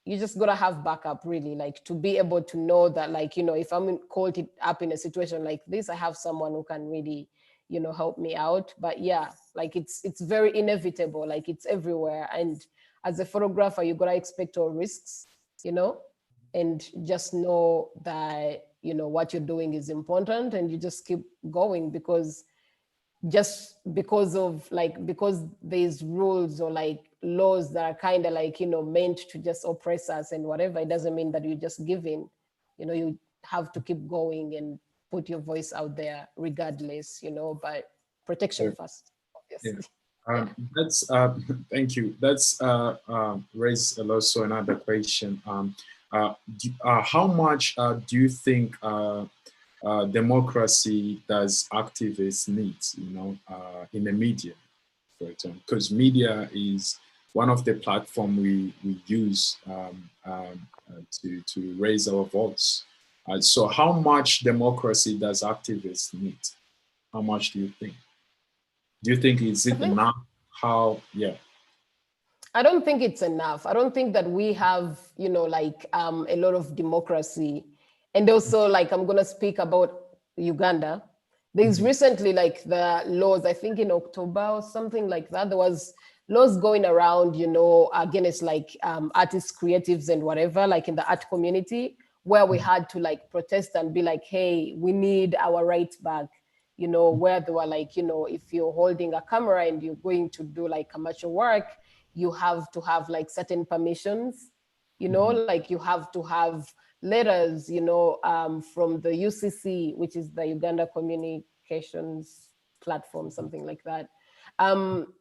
you just gotta have backup, really, like to be able to know that, like, you know, if I'm called up in a situation like this, I have someone who can really, you know, help me out. But yeah, like it's very inevitable, like it's everywhere. And as a photographer, you gotta expect all risks, you know, and just know that, you know, what you're doing is important, and you just keep going, because just because of like, because there's rules or like laws that are kind of like, you know, meant to just oppress us and whatever, it doesn't mean that you just give in. You know, you have to keep going and put your voice out there regardless, you know, but protection first, obviously. Yeah. That's thank you. That's raised also another question. How much do you think democracy does activists need, you know, in the media, for example? Because media is one of the platforms we use to raise our voice. So how much democracy does activists need? How much do you think? Do you think is it enough? How, yeah. I don't think it's enough. I don't think that we have, you know, like a lot of democracy. And also, like, I'm going to speak about Uganda. There's recently like the laws, I think in October or something like that, there was laws going around, you know, against like artists, creatives and whatever, like in the art community, where we had to like protest and be like, hey, we need our rights back. You know, where they were like, you know, if you're holding a camera and you're going to do like commercial work, you have to have like certain permissions, you know, like you have to have letters, you know, from the UCC, which is the Uganda Communications Platform, something like that.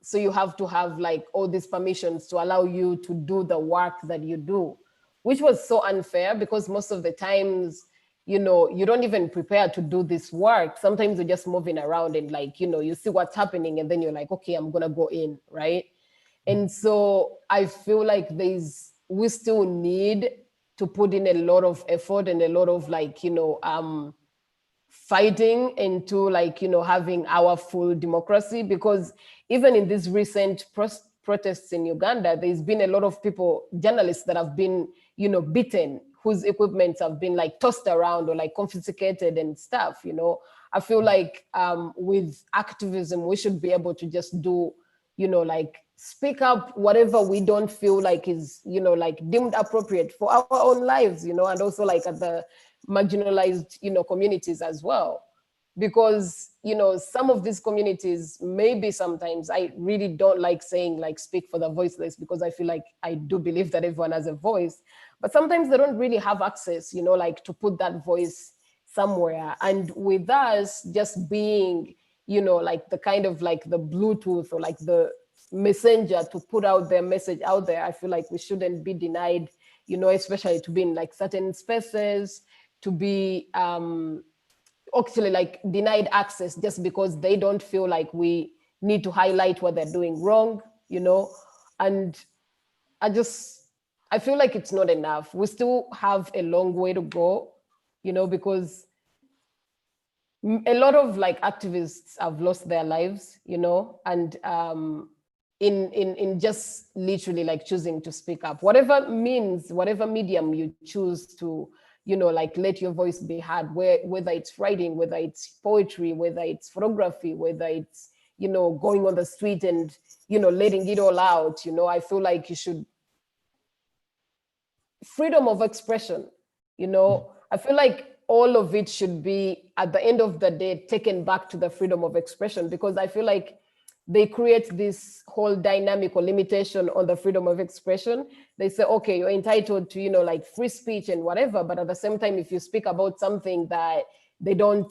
So you have to have like all these permissions to allow you to do the work that you do, which was so unfair, because most of the times, you know, you don't even prepare to do this work. Sometimes you're just moving around and like, you know, you see what's happening and then you're like, okay, I'm gonna go in, right? And so I feel like we still need to put in a lot of effort and a lot of like, you know, fighting into like, you know, having our full democracy, because even in these recent protests in Uganda, there's been a lot of people, journalists that have been, you know, beaten, whose equipments have been like tossed around or like confiscated and stuff, you know. I feel like with activism, we should be able to just do, you know, like speak up whatever we don't feel like is, you know, like deemed appropriate for our own lives, you know, and also like at the marginalized, you know, communities as well. because, you know, some of these communities, maybe sometimes I really don't like saying like speak for the voiceless, because I feel like I do believe that everyone has a voice, but sometimes they don't really have access, you know, like to put that voice somewhere. And with us just being, you know, like the kind of like the Bluetooth or like the messenger to put out their message out there, I feel like we shouldn't be denied, you know, especially to be in like certain spaces, to be actually like denied access just because they don't feel like we need to highlight what they're doing wrong, you know. And I feel like it's not enough. We still have a long way to go, you know, because a lot of like activists have lost their lives, you know, and in just literally like choosing to speak up, whatever means, whatever medium you choose to, you know, like let your voice be heard, whether it's writing, whether it's poetry, whether it's photography, whether it's, you know, going on the street and, you know, letting it all out, you know. I feel like you should, freedom of expression, you know, I feel like all of it should be at the end of the day taken back to the freedom of expression, because I feel like they create this whole dynamic or limitation on the freedom of expression. They say, okay, you're entitled to, you know, like free speech and whatever, but at the same time, if you speak about something that they don't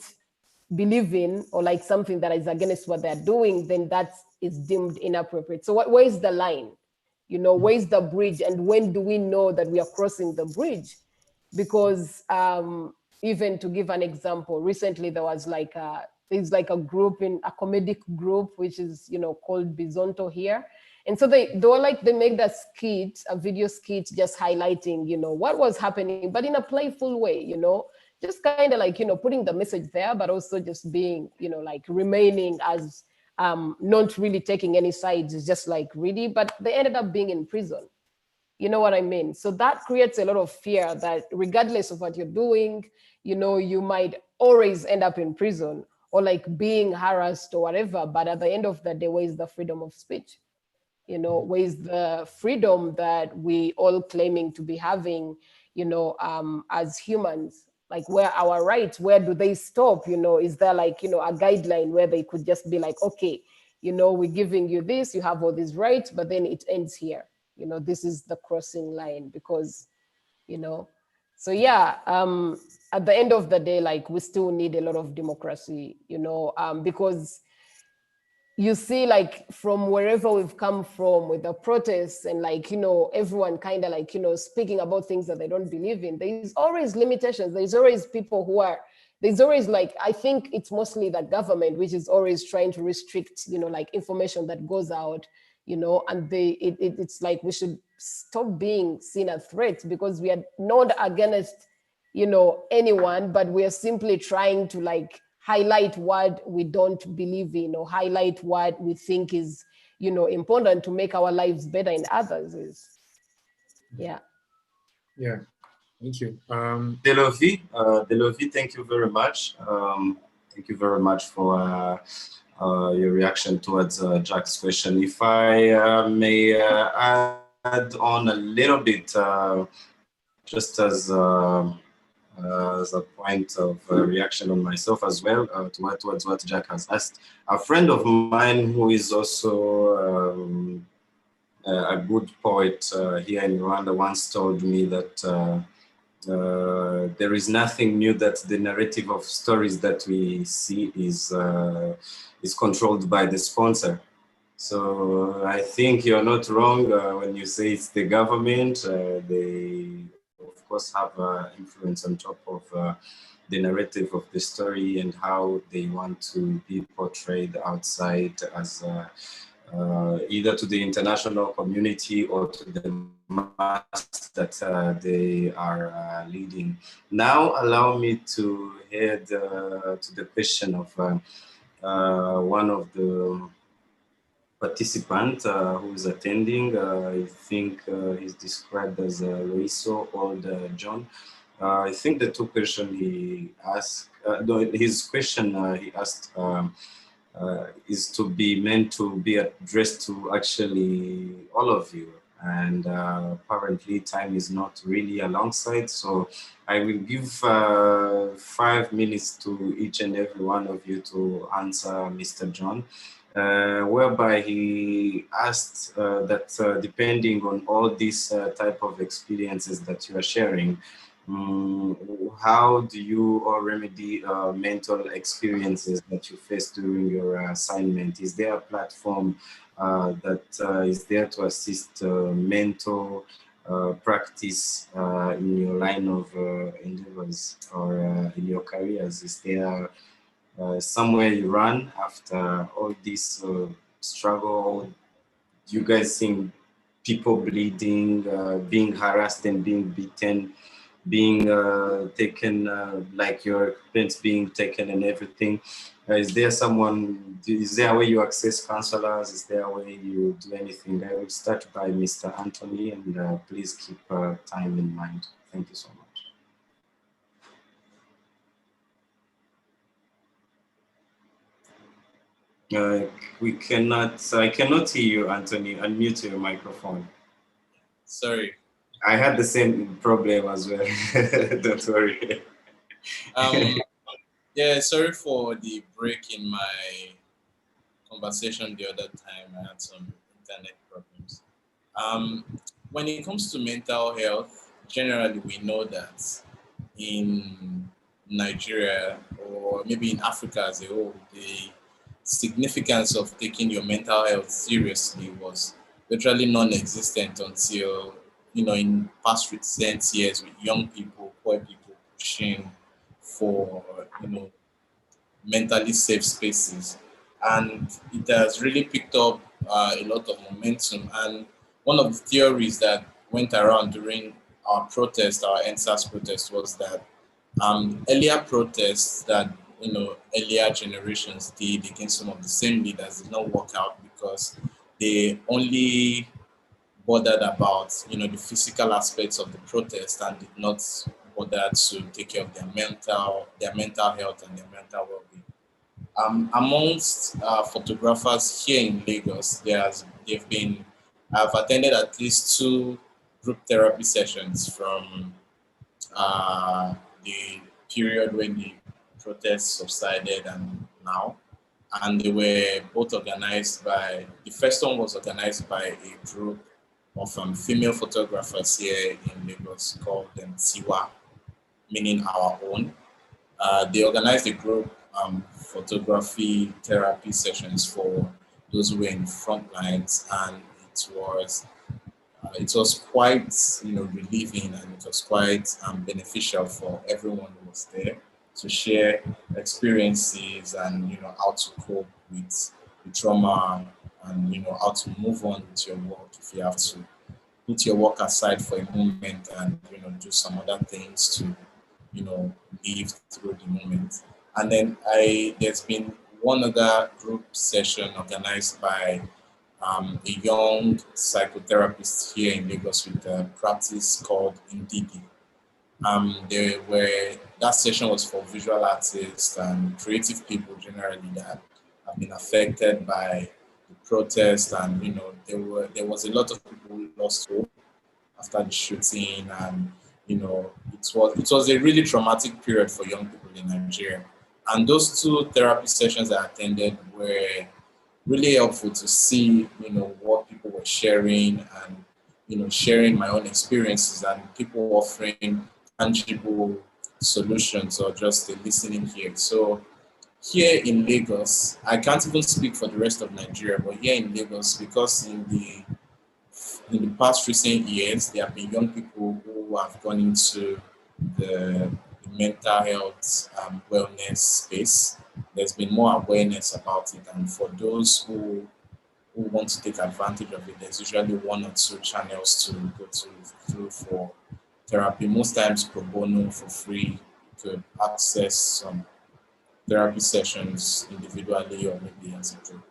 believe in, or like something that is against what they're doing, then that is deemed inappropriate. So where is the line? You know, where's the bridge, and when do we know that we are crossing the bridge? Because even to give an example, recently there was like there's like a group, in a comedic group, which is, you know, called Bizonto here. And so they were like, they made a skit, a video skit, just highlighting, you know, what was happening, but in a playful way, you know, just kind of like, you know, putting the message there, but also just being, you know, like remaining as not really taking any sides. It's just like really, but they ended up being in prison. You know what I mean? So that creates a lot of fear that regardless of what you're doing, you know, you might always end up in prison or like being harassed or whatever. But at the end of the day, where is the freedom of speech? You know, where is the freedom that we all claiming to be having, you know, as humans? Like, where our rights, where do they stop? You know, is there like, you know, a guideline where they could just be like, okay, you know, we're giving you this, you have all these rights, but then it ends here. You know, this is the crossing line, because, you know, so yeah, at the end of the day, like we still need a lot of democracy, you know, because you see, like from wherever we've come from with the protests and like, you know, everyone kind of like, you know, speaking about things that they don't believe in, there's always limitations. There's always people who are, there's always like, I think it's mostly the government, which is always trying to restrict, you know, like information that goes out, you know, and it's like we should stop being seen as threats, because we are not against, you know, anyone, but we are simply trying to like highlight what we don't believe in, or highlight what we think is, you know, important to make our lives better in others. Yeah. Yeah, thank you. Delovi, thank you very much. Thank you very much for your reaction towards Jack's question. If I may add on a little bit, just as a point of reaction on myself as well, towards what Jack has asked. A friend of mine who is also a good poet here in Rwanda once told me that there is nothing new, that the narrative of stories that we see is controlled by the sponsor. So I think you're not wrong when you say it's the government. They, of course, have influence on top of the narrative of the story and how they want to be portrayed outside as either to the international community or to the mass that they are leading. Now, allow me to head to the question of one of the participant who is attending. I think he's described as Loiso or John. I think the two questions he asked, his question he asked is to be meant to be addressed to actually all of you. and apparently time is not really alongside. So I will give 5 minutes to each and every one of you to answer Mr. John, whereby he asked that depending on all these type of experiences that you are sharing, how do you all remedy mental experiences that you face during your assignment? Is there a platform that is there to assist mental practice in your line of endeavors or in your careers? Is there somewhere you run after all this struggle? Do you guys see people bleeding, being harassed and being beaten, being taken, like your equipment being taken and everything? Is there a way you access counselors? Is there a way you do anything? I will start by Mr. Anthony, and please keep time in mind. Thank you so much. I cannot hear you, Anthony. Unmute your microphone. Sorry. I had the same problem as well. Don't worry. Yeah, sorry for the break in my conversation the other time. I had some internet problems. When it comes to mental health, generally we know that in Nigeria or maybe in Africa as a whole, the significance of taking your mental health seriously was virtually non-existent until, in past recent years with young people, poor people pushing for, mentally safe spaces. And it has really picked up a lot of momentum. And one of the theories that went around during our protest, our NSAS protest, was that earlier protests that earlier generations did against some of the same leaders did not work out because they only bothered about the physical aspects of the protest and did not bother to take care of their mental health and their mental well-being. Amongst photographers here in Lagos, I've attended at least 2 group therapy sessions from the period when the protests subsided and now. And they were both organized the first one was organized by a group of female photographers here in Lagos called Tiwa, meaning our own. They organized a group photography therapy sessions for those who were in front lines, and it was quite relieving, and it was quite beneficial for everyone who was there to share experiences and how to cope with the trauma and how to move on with your work if you have to put your work aside for a moment and do some other things to live through the moment. And then there's been one other group session organized by a young psychotherapist here in Lagos with a practice called Indidi. That session was for visual artists and creative people generally that have been affected by the protest, and there was a lot of people who lost hope after the shooting, and it was a really traumatic period for young people in Nigeria. And those 2 therapy sessions I attended were really helpful to see, what people were sharing and, sharing my own experiences and people offering tangible solutions or just a listening ear. So here in Lagos, I can't even speak for the rest of Nigeria, but here in Lagos, because in the past recent years, there have been young people who have gone into the mental health wellness space. There's been more awareness about it, and for those who want to take advantage of it, there's usually 1 or 2 channels to go through for therapy, most times pro bono for free, to access some therapy sessions individually or maybe as a group.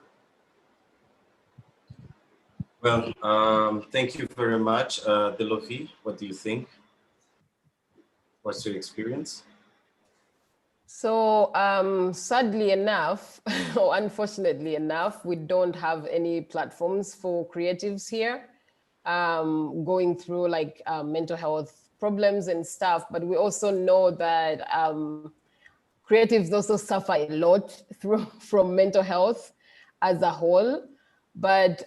Well, thank you very much. Delofi, what do you think? What's your experience? So sadly enough, or unfortunately enough, we don't have any platforms for creatives here. going through like mental health problems and stuff, but we also know that creatives also suffer a lot from mental health as a whole. But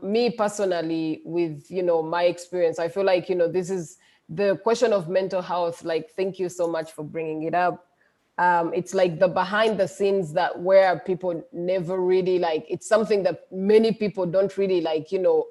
me personally, with, you know, my experience, I feel like, you know, this is the question of mental health. Like, thank you so much for bringing it up. It's like the behind the scenes that where people never really like, it's something that many people don't really like, you know,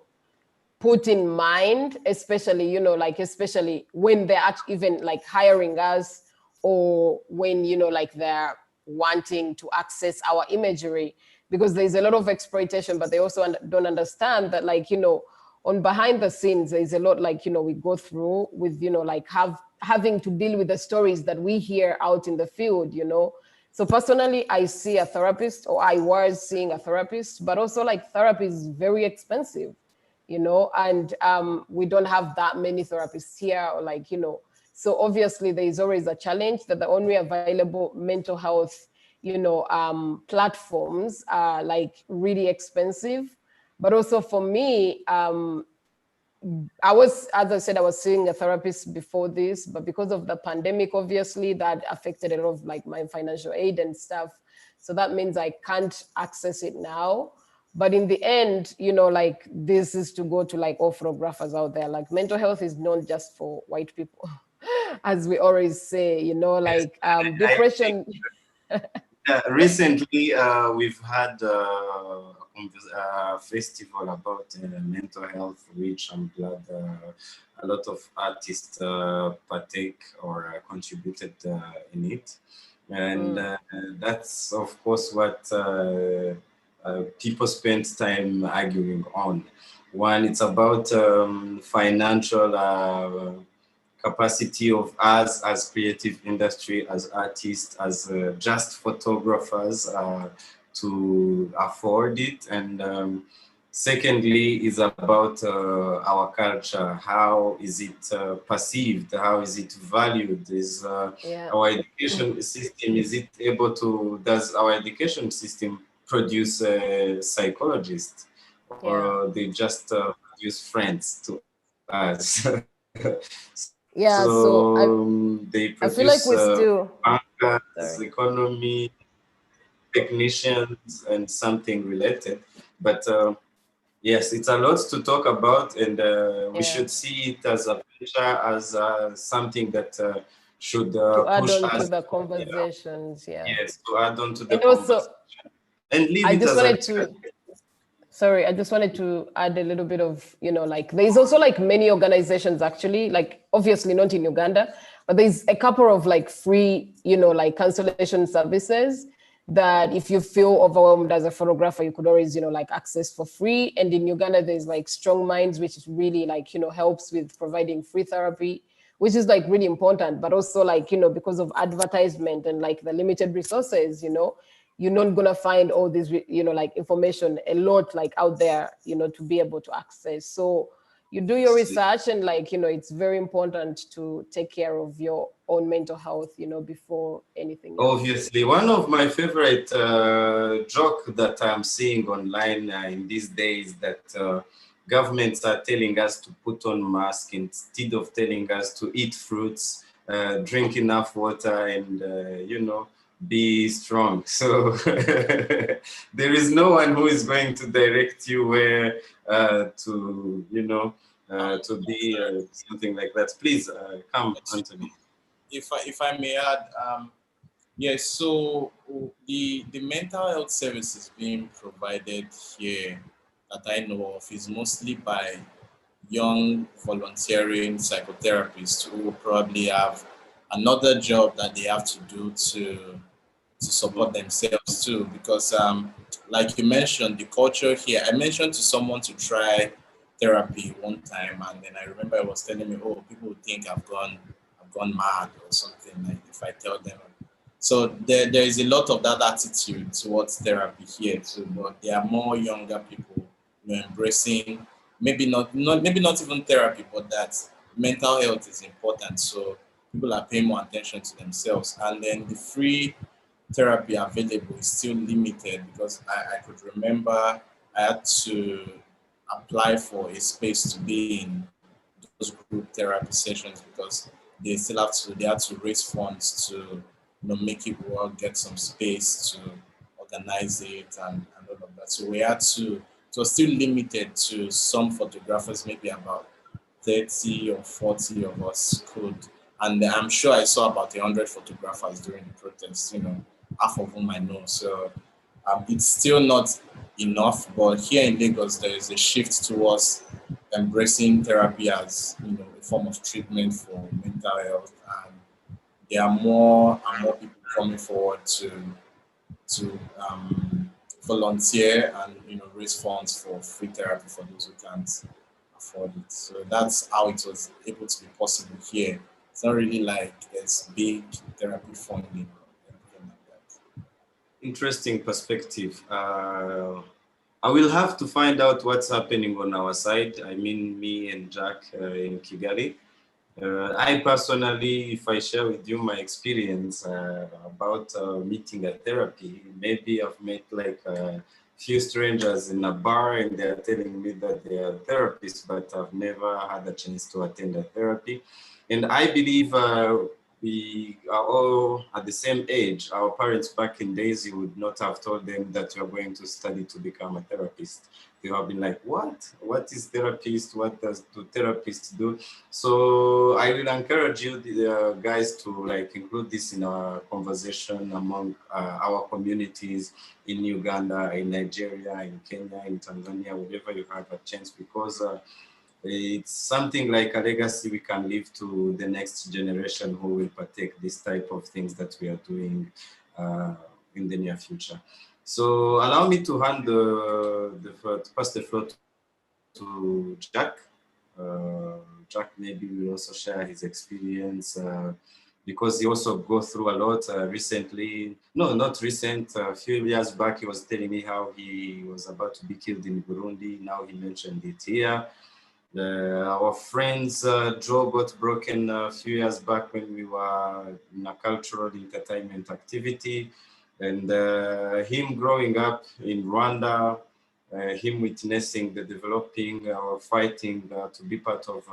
put in mind, especially, you know, like, especially when they're even like hiring us, or when, you know, like they're wanting to access our imagery, because there's a lot of exploitation, but they also don't understand that, like, you know, on behind the scenes, there's a lot, like, you know, we go through with, you know, like having to deal with the stories that we hear out in the field, you know. So personally, I see a therapist, or I was seeing a therapist, but also like therapy is very expensive, you know, and we don't have that many therapists here, or like, you know, so obviously there is always a challenge that the only available mental health, you know, platforms are like really expensive. But also for me, I was, as I said, I was seeing a therapist before this, but because of the pandemic, obviously that affected a lot of like my financial aid and stuff. So that means I can't access it now. But in the end, you know, like, this is to go to like all photographers out there. Like, mental health is not just for white people, as we always say, you know, like depression. Recently, we've had a festival about mental health, which I'm glad a lot of artists partake or contributed in it. And that's, of course, what people spend time arguing on. One, it's about financial capacity of us as creative industry, as artists, as just photographers to afford it. And secondly is about our culture. How is it perceived? How is it valued? Is our education system, is it able to, does our education system produce psychologists, or they just produce friends to us? Yeah, so They I feel like produce we still bankers, economy, technicians, and something related. But yes, it's a lot to talk about, and we should see it as a future, as something that should to add push on to us. the conversations. Yes, to add on to the And also, conversation. And leave I it just as wanted to, sorry, I just wanted to add a little bit of, you know, like, there's also like many organizations actually, like obviously not in Uganda, but there's a couple of like free, you know, like cancellation services that if you feel overwhelmed as a photographer, you could always, you know, like access for free. And in Uganda, there's like Strong Minds, which is really like, you know, helps with providing free therapy, which is like really important. But also like, you know, because of advertisement and like the limited resources, you know, you're not gonna find all this, you know, like information a lot like out there, you know, to be able to access. So you do your research, and like, you know, it's very important to take care of your own mental health, you know, before anything else. Obviously, one of my favorite joke that I'm seeing online in these days, that governments are telling us to put on masks instead of telling us to eat fruits, drink enough water, and you know, be strong. So there is no one who is going to direct you where to, you know, to be something like that. Please come, Anthony. If I may add, yes, so the mental health services being provided here that I know of is mostly by young volunteering psychotherapists who probably have another job that they have to do to support themselves too. Because like you mentioned, the culture here, I mentioned to someone to try therapy one time, and then I remember I was telling me, oh, people would think I've gone mad or something, like if I tell them. So there is a lot of that attitude towards therapy here too, but there are more younger people, you know, embracing maybe not even therapy, but that mental health is important. So people are paying more attention to themselves, and then the free therapy available is still limited, because I could remember I apply for a space to be in those group therapy sessions because they still have to raise funds to make it work, get some space to organize it and all of that. So we had to, it was still limited to some photographers, maybe about 30 or 40 of us could. And I'm sure I saw about 100 photographers during the protest, half of whom I know. So it's still not enough, but here in Lagos, there is a shift towards embracing therapy as a form of treatment for mental health, and there are more and more people coming forward to volunteer and raise funds for free therapy for those who can't afford it. So that's how it was able to be possible here. It's not really like there's big therapy funding or anything like that. Interesting perspective. I will have to find out what's happening on our side. I mean, me and Jack in Kigali. I personally, if I share with you my experience about meeting a therapy, maybe I've met like a few strangers in a bar and they're telling me that they are therapists, but I've never had a chance to attend a therapy. And I believe we are all at the same age. Our parents back in days, you would not have told them that you're going to study to become a therapist. They have been like, what? What is therapist? What do therapists do? So I will encourage you guys to like include this in our conversation among our communities in Uganda, in Nigeria, in Kenya, in Tanzania, wherever you have a chance, because it's something like a legacy we can leave to the next generation who will partake this type of things that we are doing in the near future. So allow me to hand pass the floor to Jack. Jack maybe will also share his experience because he also go through a lot recently. No, not recent. A few years back, he was telling me how he was about to be killed in Burundi. Now he mentioned it here. Our friend's jaw got broken a few years back when we were in a cultural entertainment activity. And him growing up in Rwanda, him witnessing the developing or fighting to be part of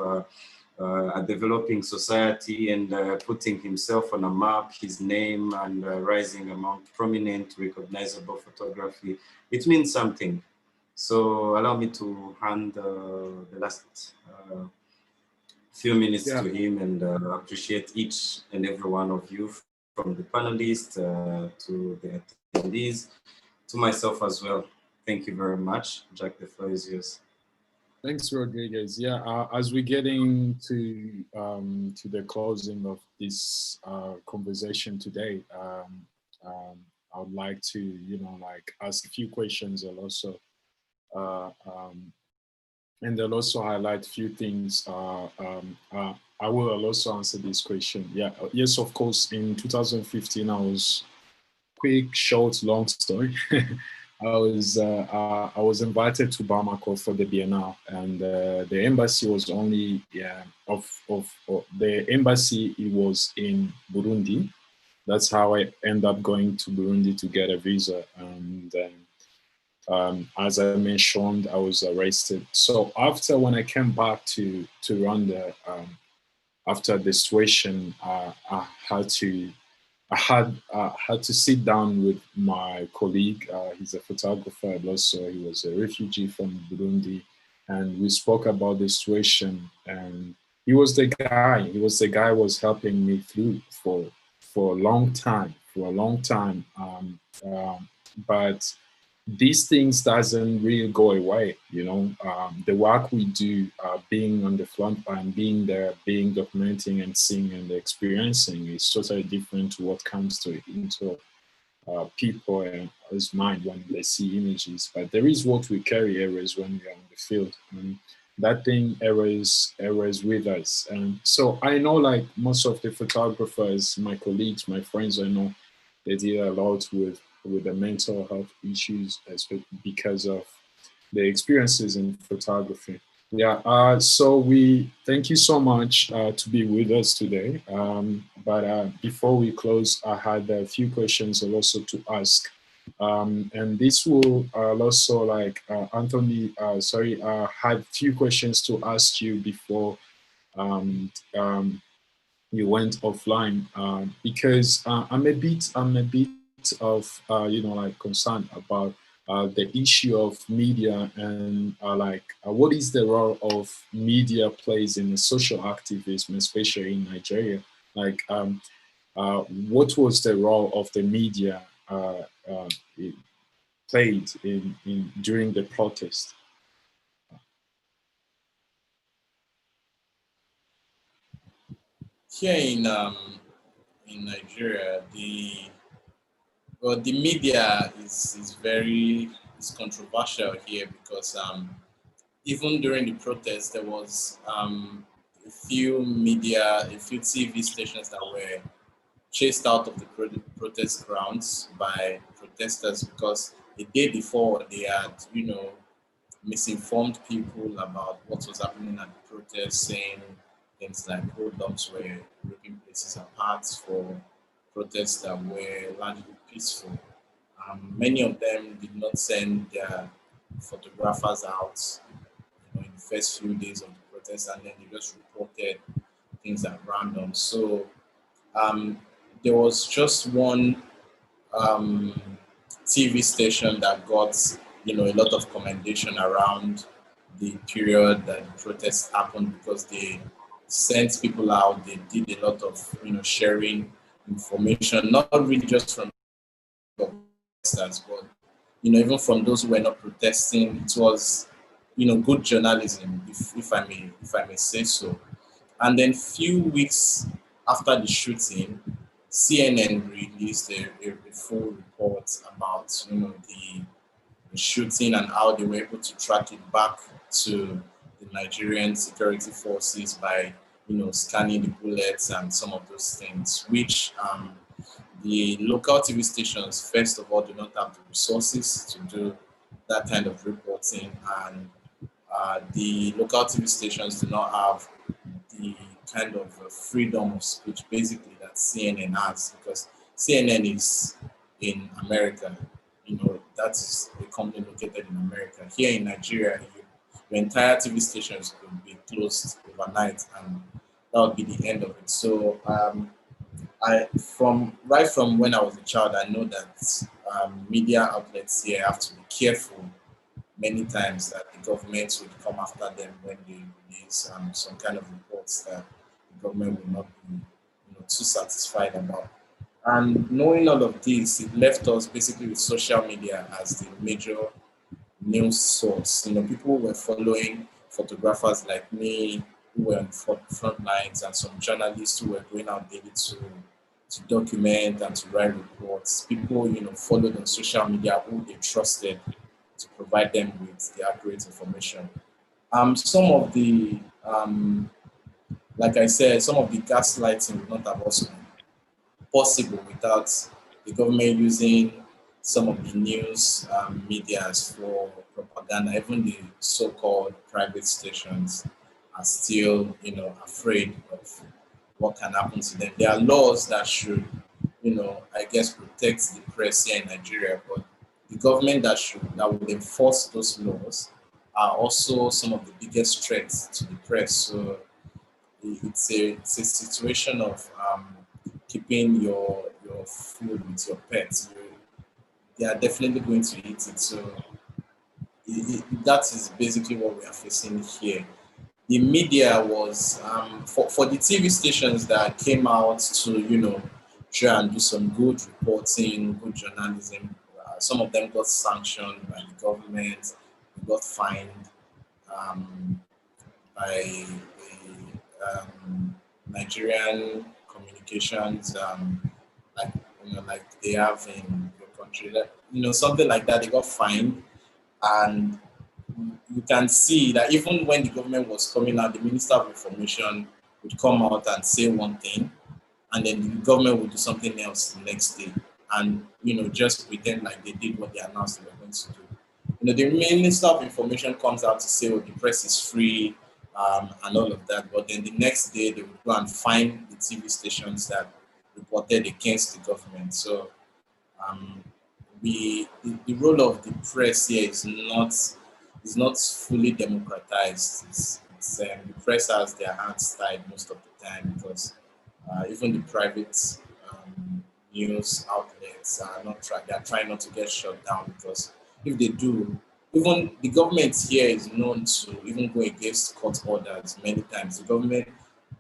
a developing society and putting himself on a map, his name and rising among prominent, recognizable photography, it means something. So allow me to hand the last few minutes to him and appreciate each and every one of you, from the panelists to the attendees, to myself as well. Thank you very much. Jack, the floor is yours. Thanks, Rodriguez. Yeah, as we're getting to the closing of this conversation today, I would like to, ask a few questions and also, and they'll also highlight a few things. I will also answer this question. Yeah, yes, of course. In 2015, I was quick, short, long story. I was invited to Bamako for the Biennale, and the embassy was only the embassy. It was in Burundi. That's how I ended up going to Burundi to get a visa, and as I mentioned, I was arrested. So after, when I came back to Rwanda, after the situation, I had to sit down with my colleague. He's a photographer, and also he was a refugee from Burundi, and we spoke about the situation. And he was the guy. He was the guy who was helping me through for a long time. But these things doesn't really go away, the work we do, being on the front line, being there, being documenting and seeing and experiencing is totally different to what comes to into people and his mind when they see images. But there is what we carry always when we are on the field, and that thing always with us. And so I know, like most of the photographers, my colleagues, my friends, I know they did a lot with the mental health issues because of the experiences in photography. Yeah, so we thank you so much to be with us today. But before we close, I had a few questions also to ask And this will also like Anthony, had few questions to ask you before um, um, you went offline, because I'm a bit of like concerned about the issue of media, and what is the role of media plays in social activism, especially in Nigeria. Like, what was the role of the media played in during the protest? Here in Nigeria, the media is very is controversial here because even during the protest there was a few TV stations that were chased out of the protest grounds by protesters because the day before they had, misinformed people about what was happening at the protest, saying things like roadblocks were ripping places apart for protests that were largely peaceful. Many of them did not send their photographers out, in the first few days of the protest, and then they just reported things at random. So um, there was just one um, TV station that got a lot of commendation around the period that the protests happened because they sent people out. They did a lot of sharing information, not really just from protesters, but even from those who were not protesting. It was good journalism, if I may say so. And then few weeks after the shooting, CNN released a full report about the shooting and how they were able to track it back to the Nigerian security forces by scanning the bullets and some of those things, which the local TV stations first of all do not have the resources to do that kind of reporting, and the local TV stations do not have the kind of freedom of speech basically that CNN has, because CNN is in America. That is a company located in America. Here in Nigeria, your entire TV stations could be closed overnight, and that would be the end of it. So, from when I was a child, I know that media outlets here have to be careful many times that the government would come after them when they release some kind of reports that the government will not be too satisfied about. And knowing all of this, it left us basically with social media as the major news source. People were following photographers like me who were on front lines, and some journalists who were going out daily to document and to write reports. People, followed on social media who they trusted to provide them with the accurate information. Some of the, like I said, some of the gaslighting would not have also been possible without the government using some of the news medias for propaganda. Even the so-called private stations are still, afraid of what can happen to them. There are laws that should, I guess, protect the press here in Nigeria, but the government that would enforce those laws are also some of the biggest threats to the press. So it's a situation of keeping your food with your pets. They are definitely going to eat it. So that is basically what we are facing here. The media was for the TV stations that came out to try and do some good reporting, good journalism. Some of them got sanctioned by the government, they got fined um, by the Nigerian communications, like like they have in your country. Something like that. They got fined, and you can see that even when the government was coming out, the Minister of Information would come out and say one thing, and then the government would do something else the next day, and just pretend like they did what they announced they were going to do. The Minister of Information comes out to say, "Oh, the press is free," and all of that, but then the next day they would go and find the TV stations that reported against the government. So um, the role of the press here is not fully democratized. The press has their hands tied most of the time because even the private news outlets are they are trying not to get shut down, because if they do, even the government here is known to even go against court orders many times. The government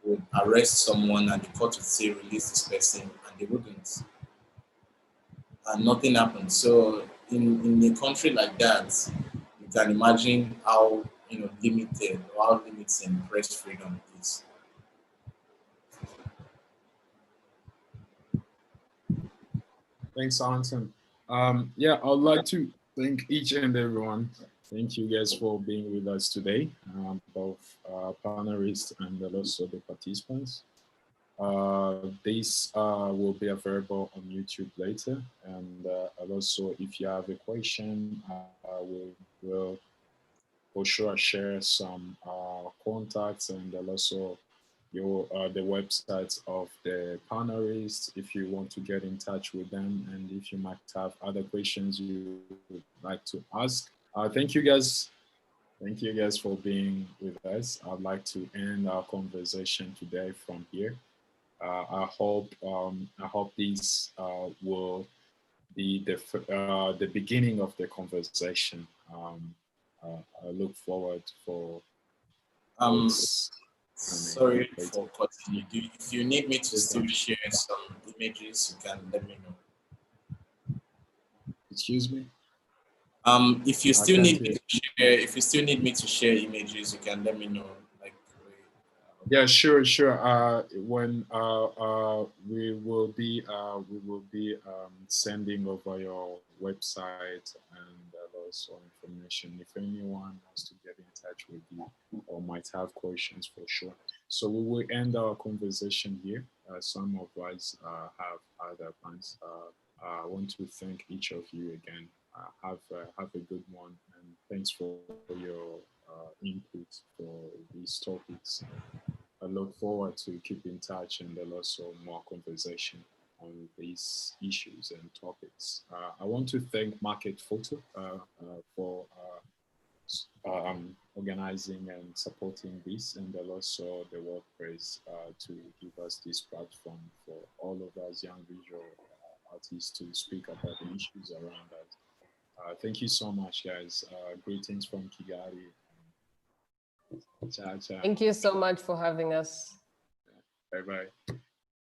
would arrest someone and the court would say release this person, and they wouldn't, and nothing happens. So in a country like that, you can imagine how limited or how limiting press freedom is. Thanks, Anton. Yeah, I'd like to thank each and everyone. Thank you guys for being with us today, both panelists and also the participants. This will be available on YouTube later, and also if you have a question, we will for sure share some contacts and also the websites of the panelists if you want to get in touch with them, and if you might have other questions you would like to ask. Thank you guys. Thank you guys for being with us. I'd like to end our conversation today from here. I hope this will be the beginning of the conversation. I look forward for. Sorry for cutting you. If you need me to still share some images, you can let me know. Excuse me? If you still need me to share, images, you can let me know. Yeah, sure. When we will be sending over your website and also information if anyone wants to get in touch with you or might have questions, for sure. So we will end our conversation here. Some of us have other plans. I want to thank each of you again. Have a good one, and thanks for your input for these topics. I look forward to keep in touch and also more conversation on these issues and topics. I want to thank Market Photo for organizing and supporting this, and also the WordPress to give us this platform for all of us young visual artists to speak about the issues around us. Thank you so much, guys. Greetings from Kigali. Ciao, ciao. Thank you so much for having us. Bye-bye.